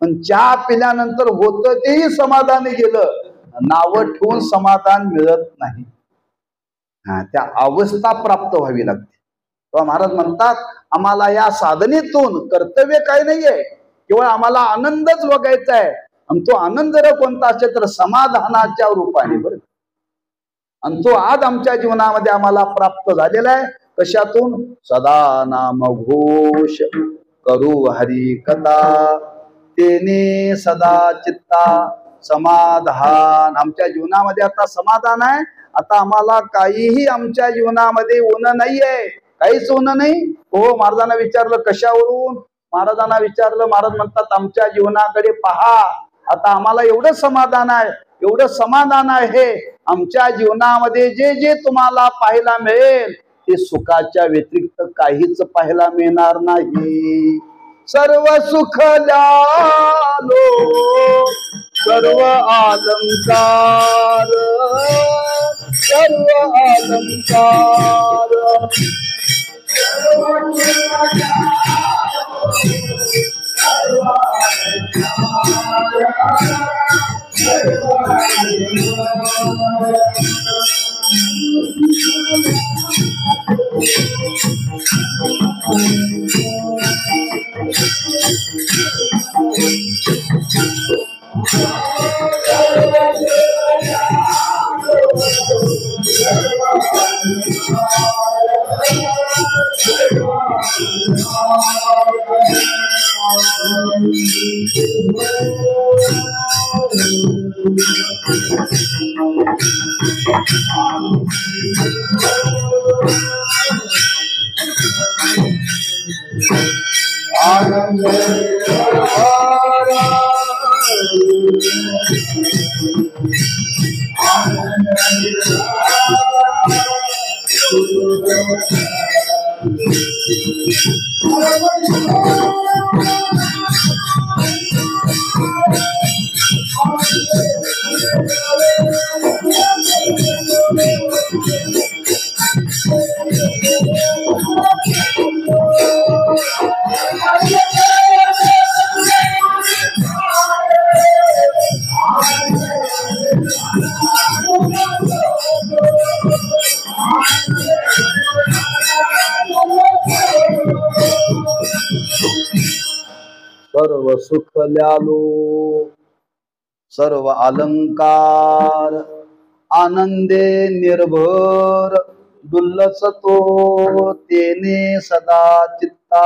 पण चहा पिल्यानंतर होतं तेही समाधान गेलं. नावं ठेवून समाधान मिळत नाही. त्या अवस्था प्राप्त व्हावी लागते. तेव्हा महाराज म्हणतात आम्हाला या साधनेतून कर्तव्य काही नाहीये, केवळ आम्हाला आनंदच बघायचा आहे. आणि तो आनंद जर कोणता असेल तर समाधानाच्या रूपाने. बरं, आणि तो आज आमच्या जीवनामध्ये आम्हाला प्राप्त झालेला आहे. कशातून? सदा नाम घोष करू हरी कथा, तेने सदा चित्ता समाधान. आमच्या जीवनामध्ये आता समाधान आहे. आता आम्हाला काहीही आमच्या जीवनामध्ये होणं नाहीये, काहीच होणं नाही. हो, महाराजांना विचारलं कशावरून? महाराजांना विचारलं, महाराज म्हणतात आमच्या जीवनाकडे पहा. आता आम्हाला एवढं समाधान आहे, एवढं समाधान आहे. आमच्या जीवनामध्ये जे जे तुम्हाला पाहायला मिळेल ते सुखाच्या व्यतिरिक्त काहीच पाहायला मिळणार नाही. सर्व सुख द्यालो सर्व अलंकार, सर्व अलंकार, सर्व सुख ल्यालो सर्व अलंकार आनंदे निर्भर डुल्लसतो तेने सदा चित्ता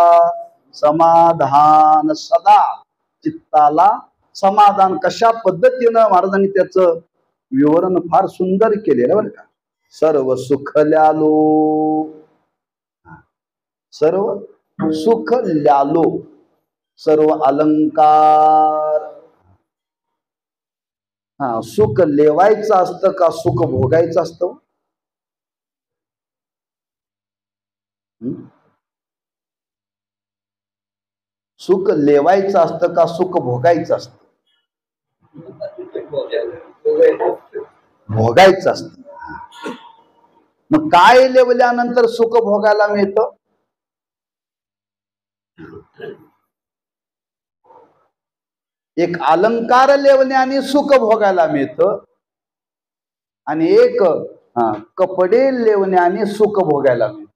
समाधान सदा चित्ताला समाधान कशा पद्धतीनं महाराजांनी त्याचं विवरण फार सुंदर केलेलं बरं का. सर्व सुख ल्यालो सर्व सुख ल्यालो सर्व अलंकार. सुख लेवायचं असतं का सुख भोगायचं असतं? सुख लेवायचं असतं का सुख भोगायचं असतं? भोगायचं असतं. मग काय लेवल्यानंतर सुख भोगायला मिळतं? एक अलंकार लेवण्याने सुख भोगायला मिळतं आणि एक कपडे लेवण्याने सुख भोगायला मिळतं.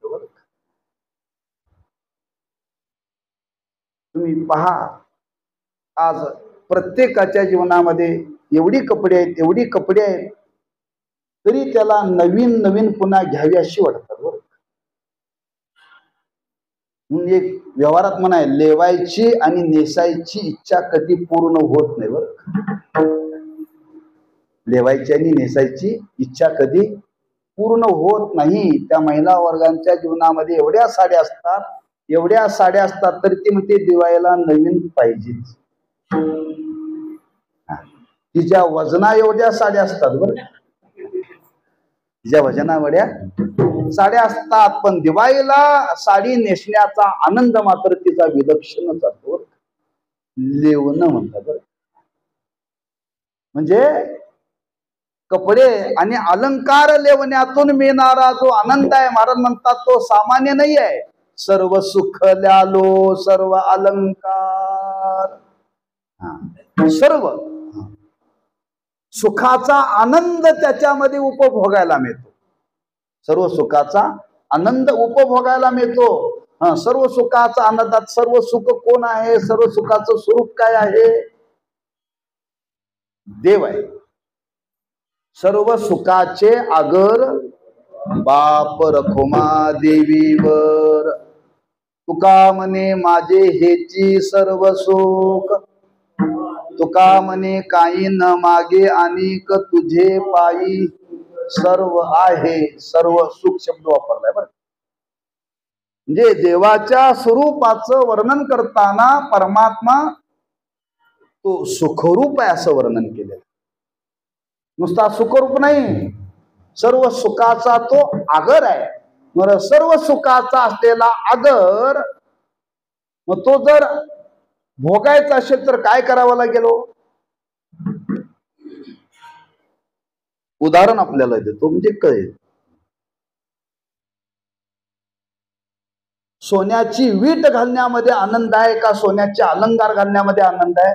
तुम्ही पहा आज प्रत्येकाच्या जीवनामध्ये एवढी कपडे आहेत तरी त्याला नवीन नवीन पुन्हा घ्यावी अशी वाटतात बरं. म्हणून एक व्यवहारात म्हणाय लेवायची आणि नेसायची इच्छा कधी पूर्ण होत नाही बरं. लेवायची आणि नेसायची इच्छा कधी पूर्ण होत नाही. त्या महिला वर्गांच्या जीवनामध्ये एवढ्या साड्या असतात तरी ती म्हणते दिवाळीला नवीन पाहिजेच. तिच्या वजना एवढ्या साड्या असतात बरं. तिच्या वजना एवढ्या साड्या असतात पण दिवाळीला साडी नेसण्याचा आनंद मात्र तिचा विलक्षण जातो. लेवणं म्हणतात बरं. म्हणजे कपडे आणि अलंकार लेवण्यातून मिळणारा जो आनंद आहे महाराज म्हणतात तो सामान्य नाही आहे. सर्व सुख ल्यालो सर्व अलंकार. सर्व सुखाचा आनंद त्याच्यामध्ये उपभोगायला मिळतो. सर्व सुखाचा आनंद उपभोगायला मिळतो. सर्व सुखाचा आनंदात सर्व सुख कोण आहे? सर्व सुखाचं स्वरूप काय आहे? देव आहे. सर्व सुखाचे आगर बाप रखुमा देवीवर तुका म्हणे माझे हेची सर्व सुख तुका म्हणे काही न मागे अनेक तुझे पायी सर्व आहे. सर्व सुख शब्द वापरलाय बरं. म्हणजे देवाच्या स्वरूपाचं वर्णन करताना परमात्मा तो सुखरूप आहे असं वर्णन केलेलं. नुसता सुखरूप नाही, सर्व सुखाचा तो आगर आहे. मग सर्व सुखाचा असलेला आगर मग तो जर भोगायचा असेल तर काय करावं लागेल? उदाहरण आपल्याला देतो म्हणजे कळेल. सोन्याची वीट घालण्यामध्ये आनंद आहे का सोन्याचे अलंकार घालण्यामध्ये आनंद आहे?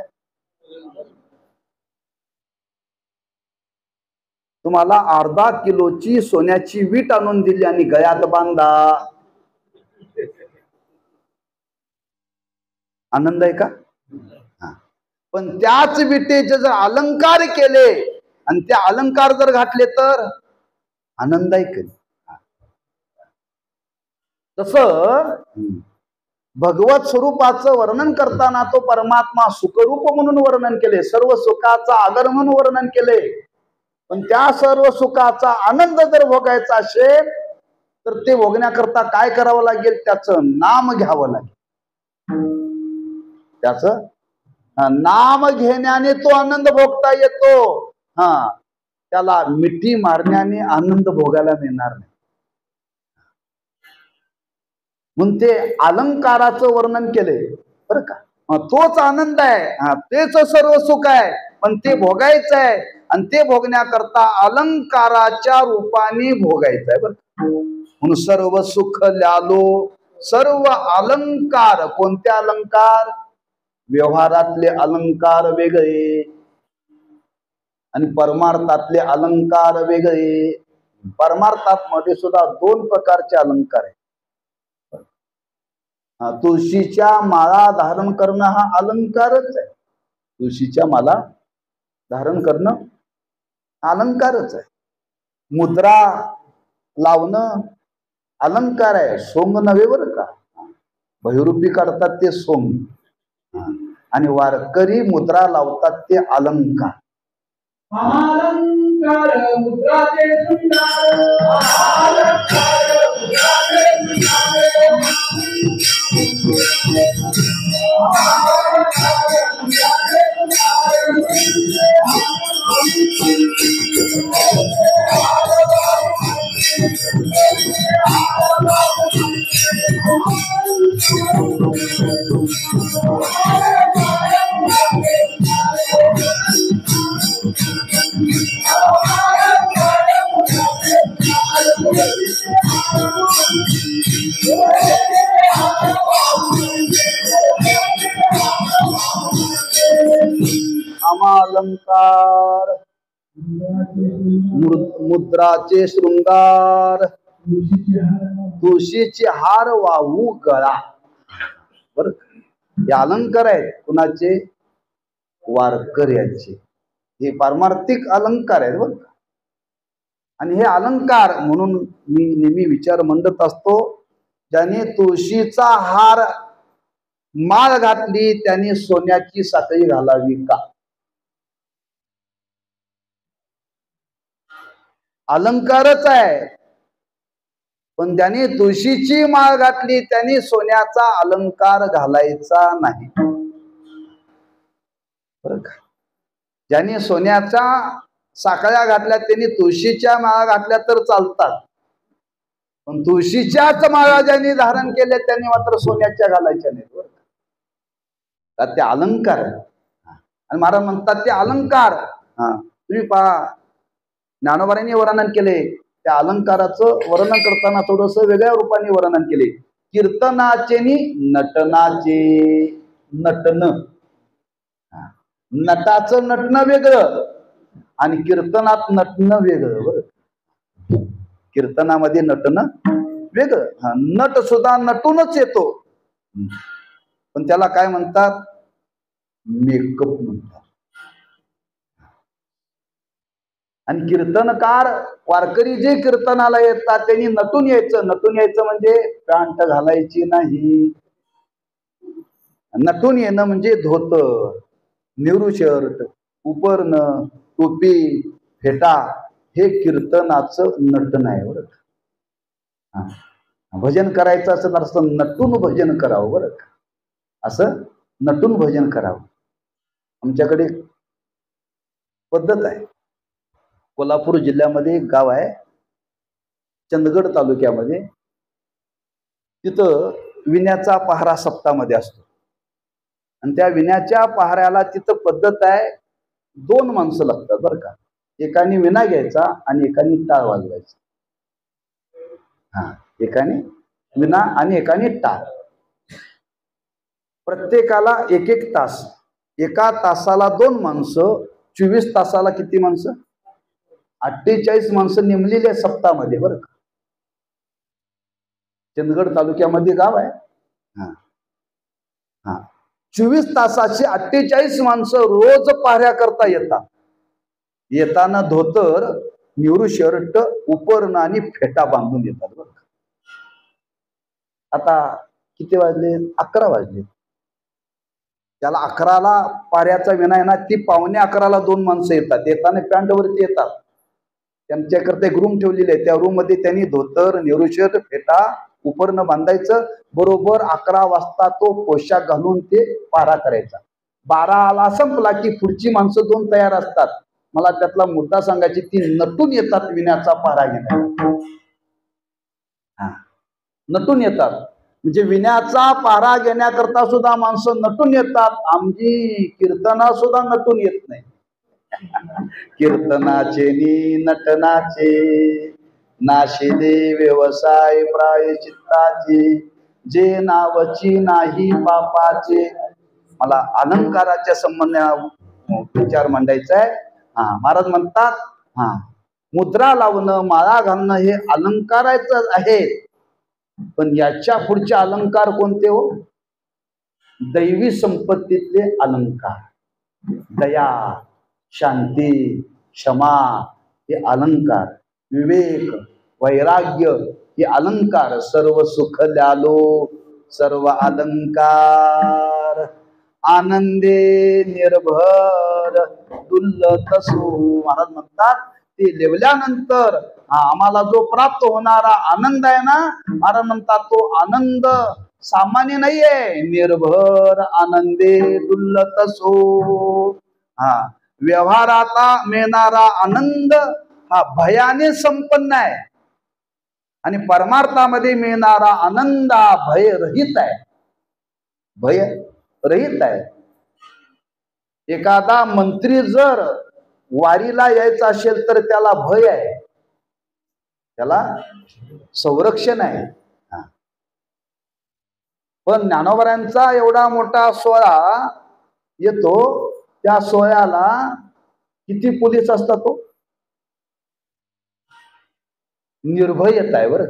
तुम्हाला अर्धा किलोची सोन्याची वीट आणून दिली आणि गळ्यात बांधा, आनंद आहे का? पण त्याच विटेचे जर अलंकार केले आणि ते अलंकार जर घातले तर आनंद आहे का? तस भगवत स्वरूपाचं वर्णन करताना तो परमात्मा सुखरूप म्हणून वर्णन केले, सर्व सुखाचा आगर म्हणून वर्णन केले. पण त्या सर्व सुखाचा आनंद जर भोगायचा असेल तर ते भोगण्याकरता काय करावं लागेल? त्याचं नाम घ्यावं लागेल. त्याचं नाम घेण्याने तो आनंद भोगता येतो. त्याला मिठी मारण्याने आनंद भोगायला मिळणार नाही. म्हणून ते अलंकाराचं वर्णन केले बरं का. तोच आनंद आहे, तेच सर्व सुख आहे, पण ते भोगायचं आहे आणि ते भोगण्याकरता अलंकाराच्या रूपाने भोगायचं आहे बरं. म्हणून सर्व सुख ल्यालो सर्व अलंकार. कोणते अलंकार? व्यवहारातले अलंकार वेगळे आणि परमार्थातले अलंकार वेगळे. परमार्थात मध्ये सुद्धा दोन प्रकारचे अलंकार आहेत. तुळशीच्या माळा धारण करणं हा अलंकारच आहे. तुळशीच्या माला धारण करणं अलंकारच आहे. मुद्रा लावणं अलंकार आहे, सोंग नव्हे बरं का. बहिरूपी काढतात ते सोंग आणि वारकरी मुद्रा लावतात ते अलंकार. अलंकार मुद्राचे अलंकार मुद्राचे शृंगार तुळशीचे हार वाहू गळा. बर, हे अलंकार आहेत कुणाचे? वारकऱ्यांचे. हे पारमार्थिक अलंकार आहेत बर. आणि हे अलंकार म्हणून मी नेहमी विचार मांडत असतो, ज्याने तुळशीचा हार माळ घातली त्याने सोन्याची साखळी घालावी का? अलंकारच आहे, पण ज्याने तुळशीची माळ घातली त्याने सोन्याचा अलंकार घालायचा नाही बरं का. ज्याने सोन्याच्या साखळ्या घातल्या त्यांनी तुळशीच्या माळा घातल्या तर चालतात, पण तुळशीच्याच माळा ज्यांनी धारण केल्या त्यांनी मात्र सोन्याच्या घालायच्या नाही बरं का. ते अलंकार आणि महाराज म्हणतात ते अलंकार. तुम्ही पहा, ज्ञानोबांनी वर्णन केले, त्या अलंकाराचं वर्णन करताना थोडस वेगळ्या रूपाने वर्णन केले. कीर्तनाचे नि नटनाचे. नटन, नटाचं नटणं वेगळं आणि कीर्तनात नटणं वेगळं बरं. कीर्तनामध्ये नटणं वेगळं. नट सुद्धा नटूनच येतो, पण त्याला काय म्हणतात? मेकअप म्हणतात. आणि कीर्तनकार वारकरी जे कीर्तनाला येतात त्यांनी नटून यायचं. नटून यायचं म्हणजे पॅन्ट घालायची नाही. नटून येणं म्हणजे धोतर, नेहरू शर्ट, उपरणं, टोपी, फेटा, हे कीर्तनाचं नटन आहे बरं. भजन करायचं असं तर असं नटून भजन करावं बरं का. असं नटून भजन करावं. आमच्याकडे पद्धत आहे. कोल्हापूर जिल्ह्यामध्ये एक गाव आहे, चंदगड तालुक्यामध्ये. तिथं विण्याचा पहारा सप्तामध्ये असतो आणि त्या विण्याच्या पहाऱ्याला तिथं पद्धत आहे, 2 माणसं लागतात बरं का. एकाने विणा घ्यायचा आणि एकाने टाळ वाजवायचा. एकाने विणा आणि एकाने टाळ. प्रत्येकाला 1-1 तास. एका तासाला 2 माणसं. 24 तासाला किती माणसं? 48 माणसं नेमलेली आहे सप्तामध्ये बरं का. चंदगड तालुक्यामध्ये गाव आहे. 24 तासाची 48 माणसं रोज पाहऱ्या करता येतात. येताना धोतर, नेहरू शर्ट, उपरणं आणि फेटा बांधून येतात बरं का. आता किती वाजले? 11 वाजले. त्याला 11ला पाऱ्याचा विना आहे ना, ती 11:15ला 2 माणसं येतात. येताना पॅन्टवरती येतात. त्यांच्याकरता एक रूम ठेवलेली आहे. त्या रूम मध्ये त्यांनी धोतर, नेहरू शर्ट, फेटा उपरनं बांधायचं. बरोबर 11 वाजता तो पोशाख घालून ते पारा करायचा. 12ला संपला की पुढची माणसं 2 तयार असतात. मला त्यातला मुद्दा सांगायची, ती नटून येतात विण्याचा पारा घेण्याला. नटून येतात. म्हणजे विण्याचा पारा घेण्याकरता सुद्धा माणसं नटून येतात. आमची कीर्तना सुद्धा नटून येत नाही. कीर्तनाचे नि नटनाचे नाशिदे व्यवसाय प्रायचित्ताचे, जे नावची नाही पापाचे. मला अलंकाराच्या संबंधाने विचार मांडायचा आहे. महाराज म्हणतात मुद्रा लावणं, माळा घालणं हे अलंकाराचं आहे. पण याच्या पुढचे अलंकार कोणते हो? दैवी संपत्तीतले अलंकार. दया, शांती, क्षमा हे अलंकार. विवेक, वैराग्य हे अलंकार. सर्व सुख ल्यालो सर्व अलंकार, आनंदे निर्भर दुल्लतसो. महाराज म्हणतात ते लेवल्यानंतर आम्हाला जो प्राप्त होणारा आनंद आहे ना, महाराज म्हणतात तो आनंद सामान्य नाहीये. निर्भर आनंदे दुल्लतसो. व्यवहाराला मिळणारा आनंद हा भयाने संपन्न आहे आणि परमार्थामध्ये मिळणारा आनंद हा भयरहित आहे. भयरहित आहे. एखादा मंत्री जर वारीला यायचा असेल तर त्याला भय आहे, त्याला संरक्षण आहे. पण ज्ञानोबांचा एवढा मोठा सोहळा येतो, त्या सोहळ्याला किती पोलीस असतात तो? निर्भयता आहे बरं.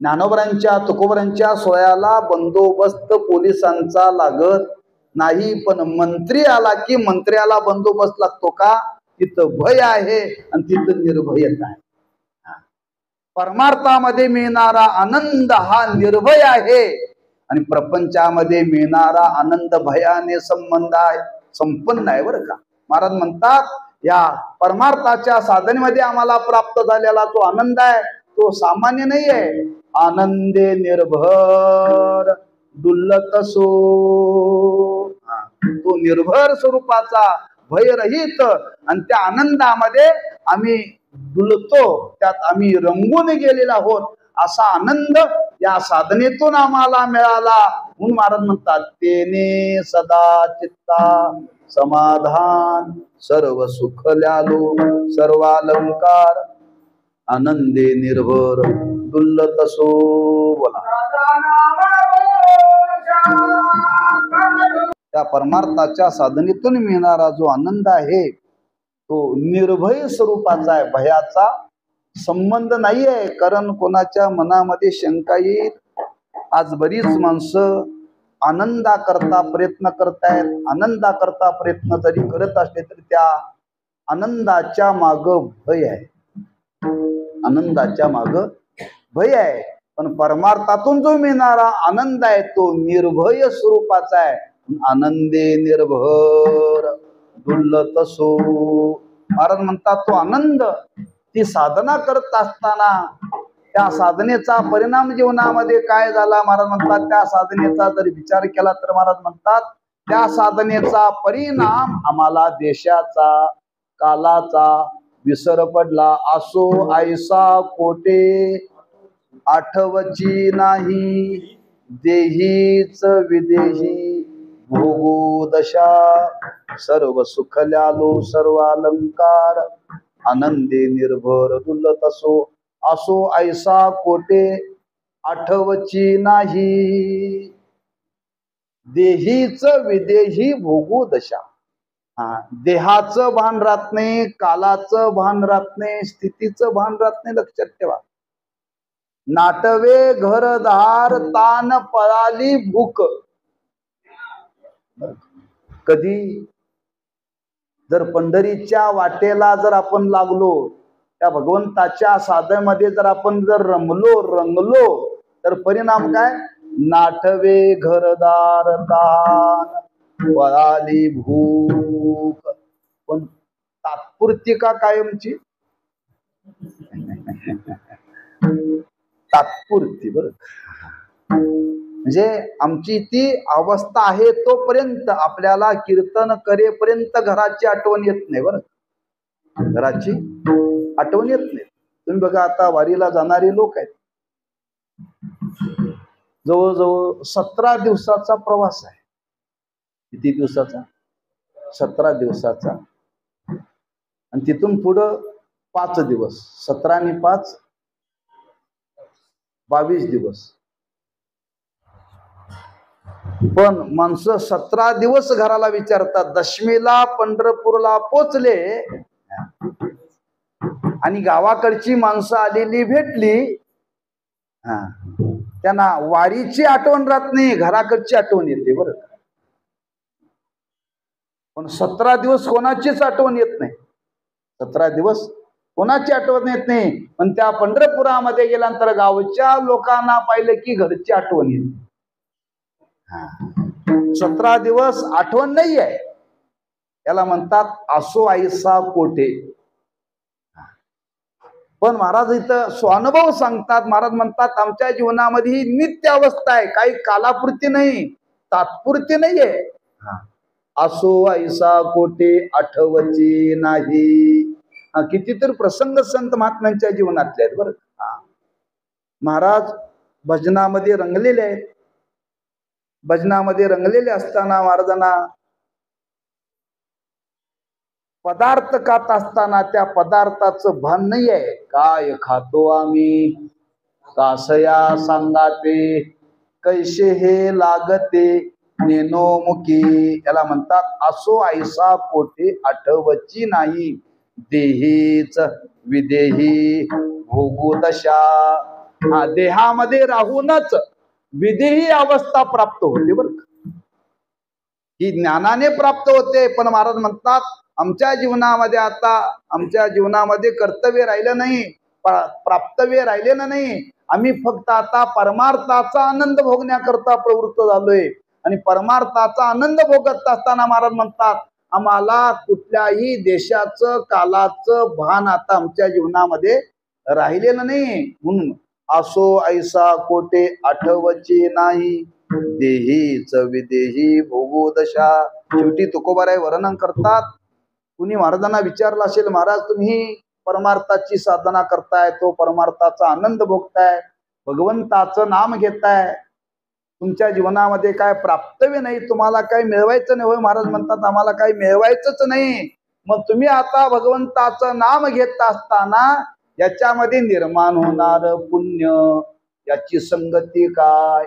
ज्ञानोबांच्या तुकोबांच्या सोहळ्याला बंदोबस्त पोलिसांचा लागत नाही. पण मंत्री आला की मंत्र्याला बंदोबस्त लागतो. का? तिथं भय आहे आणि तिथं निर्भयता आहे. परमार्थामध्ये मिळणारा आनंद हा निर्भय आहे आणि प्रपंचामध्ये मिळणारा आनंद भयाने संपन्न आहे बरं का. महाराज म्हणतात या परमार्थाच्या साधनेमध्ये आम्हाला प्राप्त झालेला तो आनंद आहे तो सामान्य नाही आहे. आनंदे निर्भर दुल्लतसो. तो निर्भर स्वरूपाचा, भयरहित, आणि त्या आनंदामध्ये आम्ही डुलतो, त्यात आम्ही रंगून गेलेला आहोत. असा आनंद या साधनेतून आम्हाला मिळाला. म्हणून महाराज म्हणतात तेने सदा चित्ता समाधान, सर्व सुख ल्यालो सर्व अलंकार, आनंदे निर्भर दुल्लतसो. बोला. त्या परमार्थाच्या साधनेतून मिळणारा जो आनंद आहे तो निर्भय स्वरूपाचा आहे. भयाचा संबंध नाही आहे. कारण कोणाच्या मनामध्ये शंका येईल. आज बरीच माणसं आनंदाकरता प्रयत्न करतायत. आनंदाकरता प्रयत्न जरी करत असले तरी त्या आनंदाच्या माग भय आहे. आनंदाच्या माग भय आहे. पण परमार्थातून जो मिळणारा आनंद आहे तो निर्भय स्वरूपाचा आहे. आनंदे निर्भर दुल्लतसो. महाराज म्हणतात तो आनंद ती साधना करत असताना त्या साधनेचा परिणाम जीवनामध्ये काय झाला. महाराज म्हणतात त्या साधनेचा जर विचार केला तर महाराज म्हणतात त्या साधनेचा परिणाम आम्हाला देशाचा, कालाचा विसर पडला. असो ऐसा कोटे आठवची नाही, देहीच विदेही भोगो दशा, सर्व सुख ल्यालो सर्व अलंकार, आनंदे निर्भर दुल्लतसो. असो ऐसा कोटे आठवची नाही, देहीच विदेही भोगो दशा. देहाचं भान राहत नाही, कालाचं भान राहत नाही, स्थितीचं भान राहत नाही. लक्षात ठेवा. नाटवे घरदार तान पळाली भूक. कधी जर पंढरीच्या वाटेला जर आपण लागलो, त्या भगवंताच्या साधनेमध्ये जर आपण जर रंगलो तर परिणाम काय? नाठवे घरदार तान वळाली भूक. पण तात्पुरती का कायमची? तात्पुरती. बरं, म्हणजे आमची ती अवस्था आहे तोपर्यंत आपल्याला कीर्तन करेपर्यंत घराची आठवण येत नाही. बरं, घराची आठवण येत नाही. तुम्ही बघा, आता वारीला जाणारे लोक आहेत, जवळजवळ 17 दिवसाचा प्रवास आहे. किती दिवसाचा? 17 दिवसाचा. आणि तिथून पुढं 5 दिवस. 17 आणि 5 22 दिवस. पण माणसं 17 दिवस घराला विचारतात. दशमीला पंढरपूरला पोचले आणि गावाकडची माणसं आलेली भेटली, त्यांना वारीची आठवण राहत नाही, घराकडची आठवण येते. बरं, पण 17 दिवस कोणाचीच आठवण येत नाही. 17 दिवस कोणाची आठवण येत नाही. पण त्या पंढरपुरामध्ये गेल्यानंतर गावच्या लोकांना पाहिलं की घरची आठवण येते. 17 दिवस आठवण नाही आहे, त्याला म्हणतात असो आईसा कोठे. पण महाराज इथं स्वानुभव सांगतात. महाराज म्हणतात आमच्या जीवनामध्ये ही नित्य अवस्था आहे, काही कालापुरती नाही, तात्पुरती नाहीये. असो ऐसा कोठे आठवची नाही. कितीतरी प्रसंग संत महात्म्यांच्या जीवनातले आहेत. बरं, महाराज भजनामध्ये रंगलेले आहेत. भजनामध्ये रंगलेले असताना महाराजांना पदार्थ खात असताना त्या पदार्थाचं भान नाही आहे. काय खातो आम्ही, कासया सांगाते, कैसे हे लागते नेनो मुखी. याला म्हणतात असो ऐसा कोठे आठवची नाही. देहीच विदेही भोगू दशा. देहामध्ये राहूनच विदेही अवस्था प्राप्त होते. बरं, ही ज्ञानाने प्राप्त होते. पण महाराज म्हणतात आमच्या जीवनामध्ये आता आमच्या जीवनामध्ये कर्तव्य राहिलं नाही, प्राप्तव्य राहिलेलं नाही. आम्ही फक्त आता परमार्थाचा आनंद भोगण्याकरता प्रवृत्त झालोय. आणि परमार्थाचा आनंद भोगत असताना महाराज म्हणतात आम्हाला कुठल्याही देशाचं कालाचं भान आता आमच्या जीवनामध्ये राहिलेलं नाही. म्हणून असो ऐसा कोठे आठवची नाही. देहीच विदेही भोगू दशा. शेवटी तुकोबाराय वर्णन करतात. कुणी महाराजांना विचारलं असेल, महाराज तुम्ही परमार्थाची साधना करताय, तो परमार्थाचा आनंद भोगताय, भगवंताचं नाम घेताय, तुमच्या जीवनामध्ये काय प्राप्तव्य नाही, तुम्हाला काही मिळवायचं नाही. होय, महाराज म्हणतात आम्हाला काही मिळवायचंच नाही. मग तुम्ही आता भगवंताचं नाम घेत असताना याच्यामध्ये निर्माण होणार पुण्य, याची संगती काय?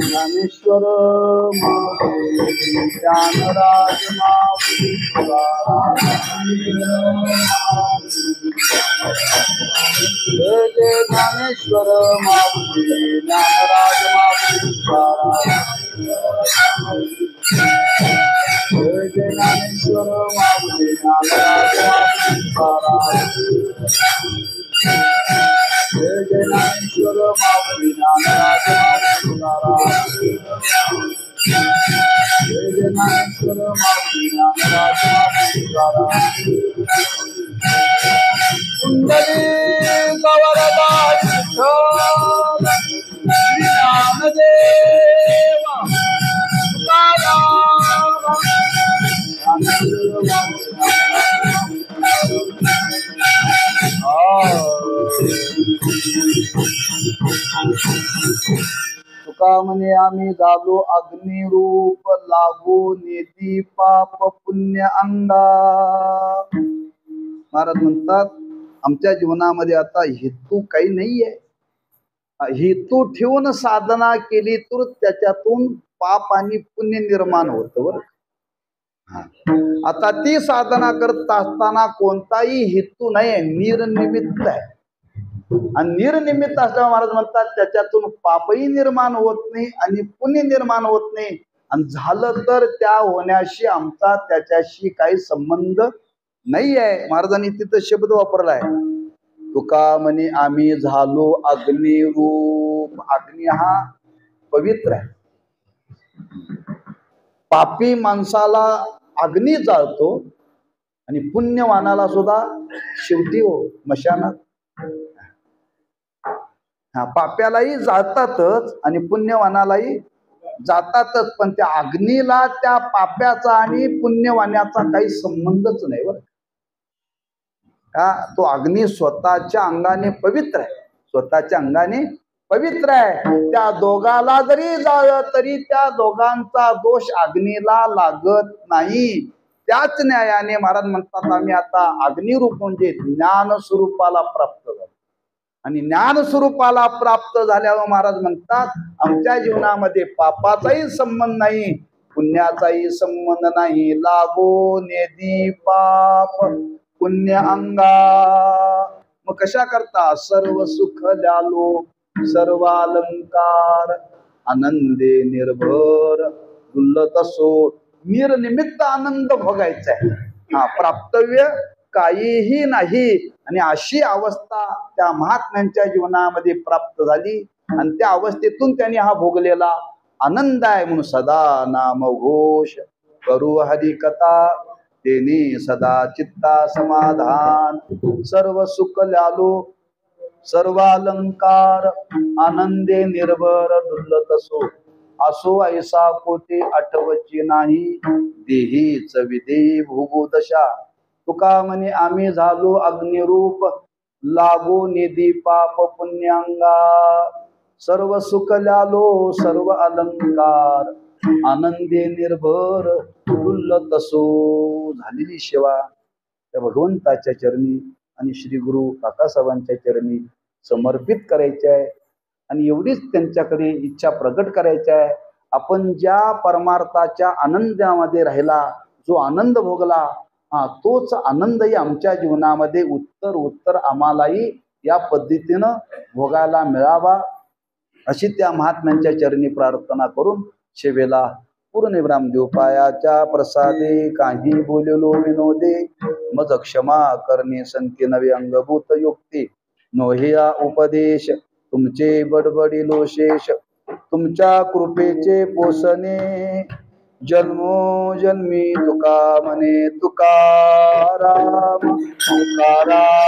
ज्ञानेश्वर ज्ञानराज माऊली जय जय ज्ञानेश्वर माऊली ज्ञानराज माऊली जय जय ज्ञानेश्वर माऊली ज्ञानराज माऊली जय जय ज्ञानेश्वर माऊली ज्ञानराज माऊली जय जय ज्ञानेश्वर माऊली ज्ञानराज माऊली कुंडली गवरदा विठ्ठल श्री ज्ञानदेवा तुका म्हणे आम्ही झालो अग्निरूप लागू नेती पाप पुण्य अंगा. महाराज म्हणतात आमच्या जीवनामध्ये आता हेतू काही नाहीये. हेतू ठेवून साधना केली तर त्याच्यातून पाप आणि पुण्य निर्माण होतं बरं. आता ती साधना करत असताना कोणताही हेतू नाही, निर्निमित्त आहे. आणि निर्निमित्त असल्यामुळे महाराज म्हणतात त्याच्यातून पापही निर्माण होत नाही आणि पुण्य निर्माण होत नाही. आणि झालं तर त्या होण्याशी आमचा त्याच्याशी काही संबंध नाही आहे. महाराजांनी तिथं शब्द वापरलाय, तुका म्हणे आम्ही झालो अग्निरूप. अग्नी हा पवित्र आहे. पापी माणसाला अग्नी जाळतो आणि पुण्यवानाला सुद्धा शेवटी मशानात. पाप्यालाही जाळतातच आणि पुण्यवानालाही जातातच, पण त्या अग्नीला त्या पाप्याचा आणि पुण्यवानाचा काही संबंधच नाही बरं का. तो अग्नी स्वतःच्या अंगाने पवित्र आहे, स्वतःच्या अंगाने पवित्र आहे. त्या दोघाला जरी जाळलं तरी त्या दोघांचा दोष अग्नीला लागत नाही. त्याच न्यायाने महाराज म्हणतात आम्ही आता अग्निरूप म्हणजे ज्ञान स्वरूपाला प्राप्त झालो. आणि ज्ञान स्वरूपाला प्राप्त झाल्यावर महाराज म्हणतात आमच्या जीवनामध्ये पापाचाही संबंध नाही, पुण्याचाही संबंध नाही. लागो नेदी पाप पुण्य अंगा. मग कशा करता सर्व सुख ल्यालो सर्व अलंकार आनंदे निर्भर दुल्लत असो. निर्निमित्त आनंद भोगायचा आहे. प्राप्तव्य काहीही नाही. आणि अशी अवस्था त्या महात्म्यांच्या जीवनामध्ये प्राप्त झाली आणि त्या अवस्थेतून त्यांनी हा भोगलेला आनंद आहे. म्हणून सदा नाम घोष करू हरी कथा तेने सदा चित्ता समाधान. सर्व सुख ल्यालो सर्व अलंकार आनंदे निर्भर डुलत असो. असो ऐसा कोटी आठवची नाही देहीच विधी भोगू दशा. तुका म्हणे आम्ही झालो अग्निरूप लागो निधी पाप पुण्यांगा. सर्व सुख ल्यालो सर्व अलंकार आनंदे निर्भर डुलत असो. झालेली सेवा त्या भगवंताच्या चरणी आणि श्री गुरु काकासाहेबांच्या चरणी समर्पित करायचे आहे आणि एवढीच त्यांच्याकडे इच्छा प्रकट करायची आहे. आपण ज्या परमार्थाच्या आनंदामध्ये राहिला, जो आनंद भोगला, तोच आनंदही आमच्या जीवनामध्ये उत्तर आम्हालाही या पद्धतीनं भोगायला मिळावा, अशी त्या महात्म्यांच्या चरणी प्रार्थना करून सेवेला पूर्णविराम देऊ. पायाच्या प्रसादे काही बोललो विनोदे, मज क्षमा करणे संती नवे अंगभूत युक्ती. नोहिया उपदेश तुमचे बडबडिलो शेष, तुमच्या कृपेचे पोसणे जन्मोजन्मी तुका म्हणे तुकाराम तुकाराम.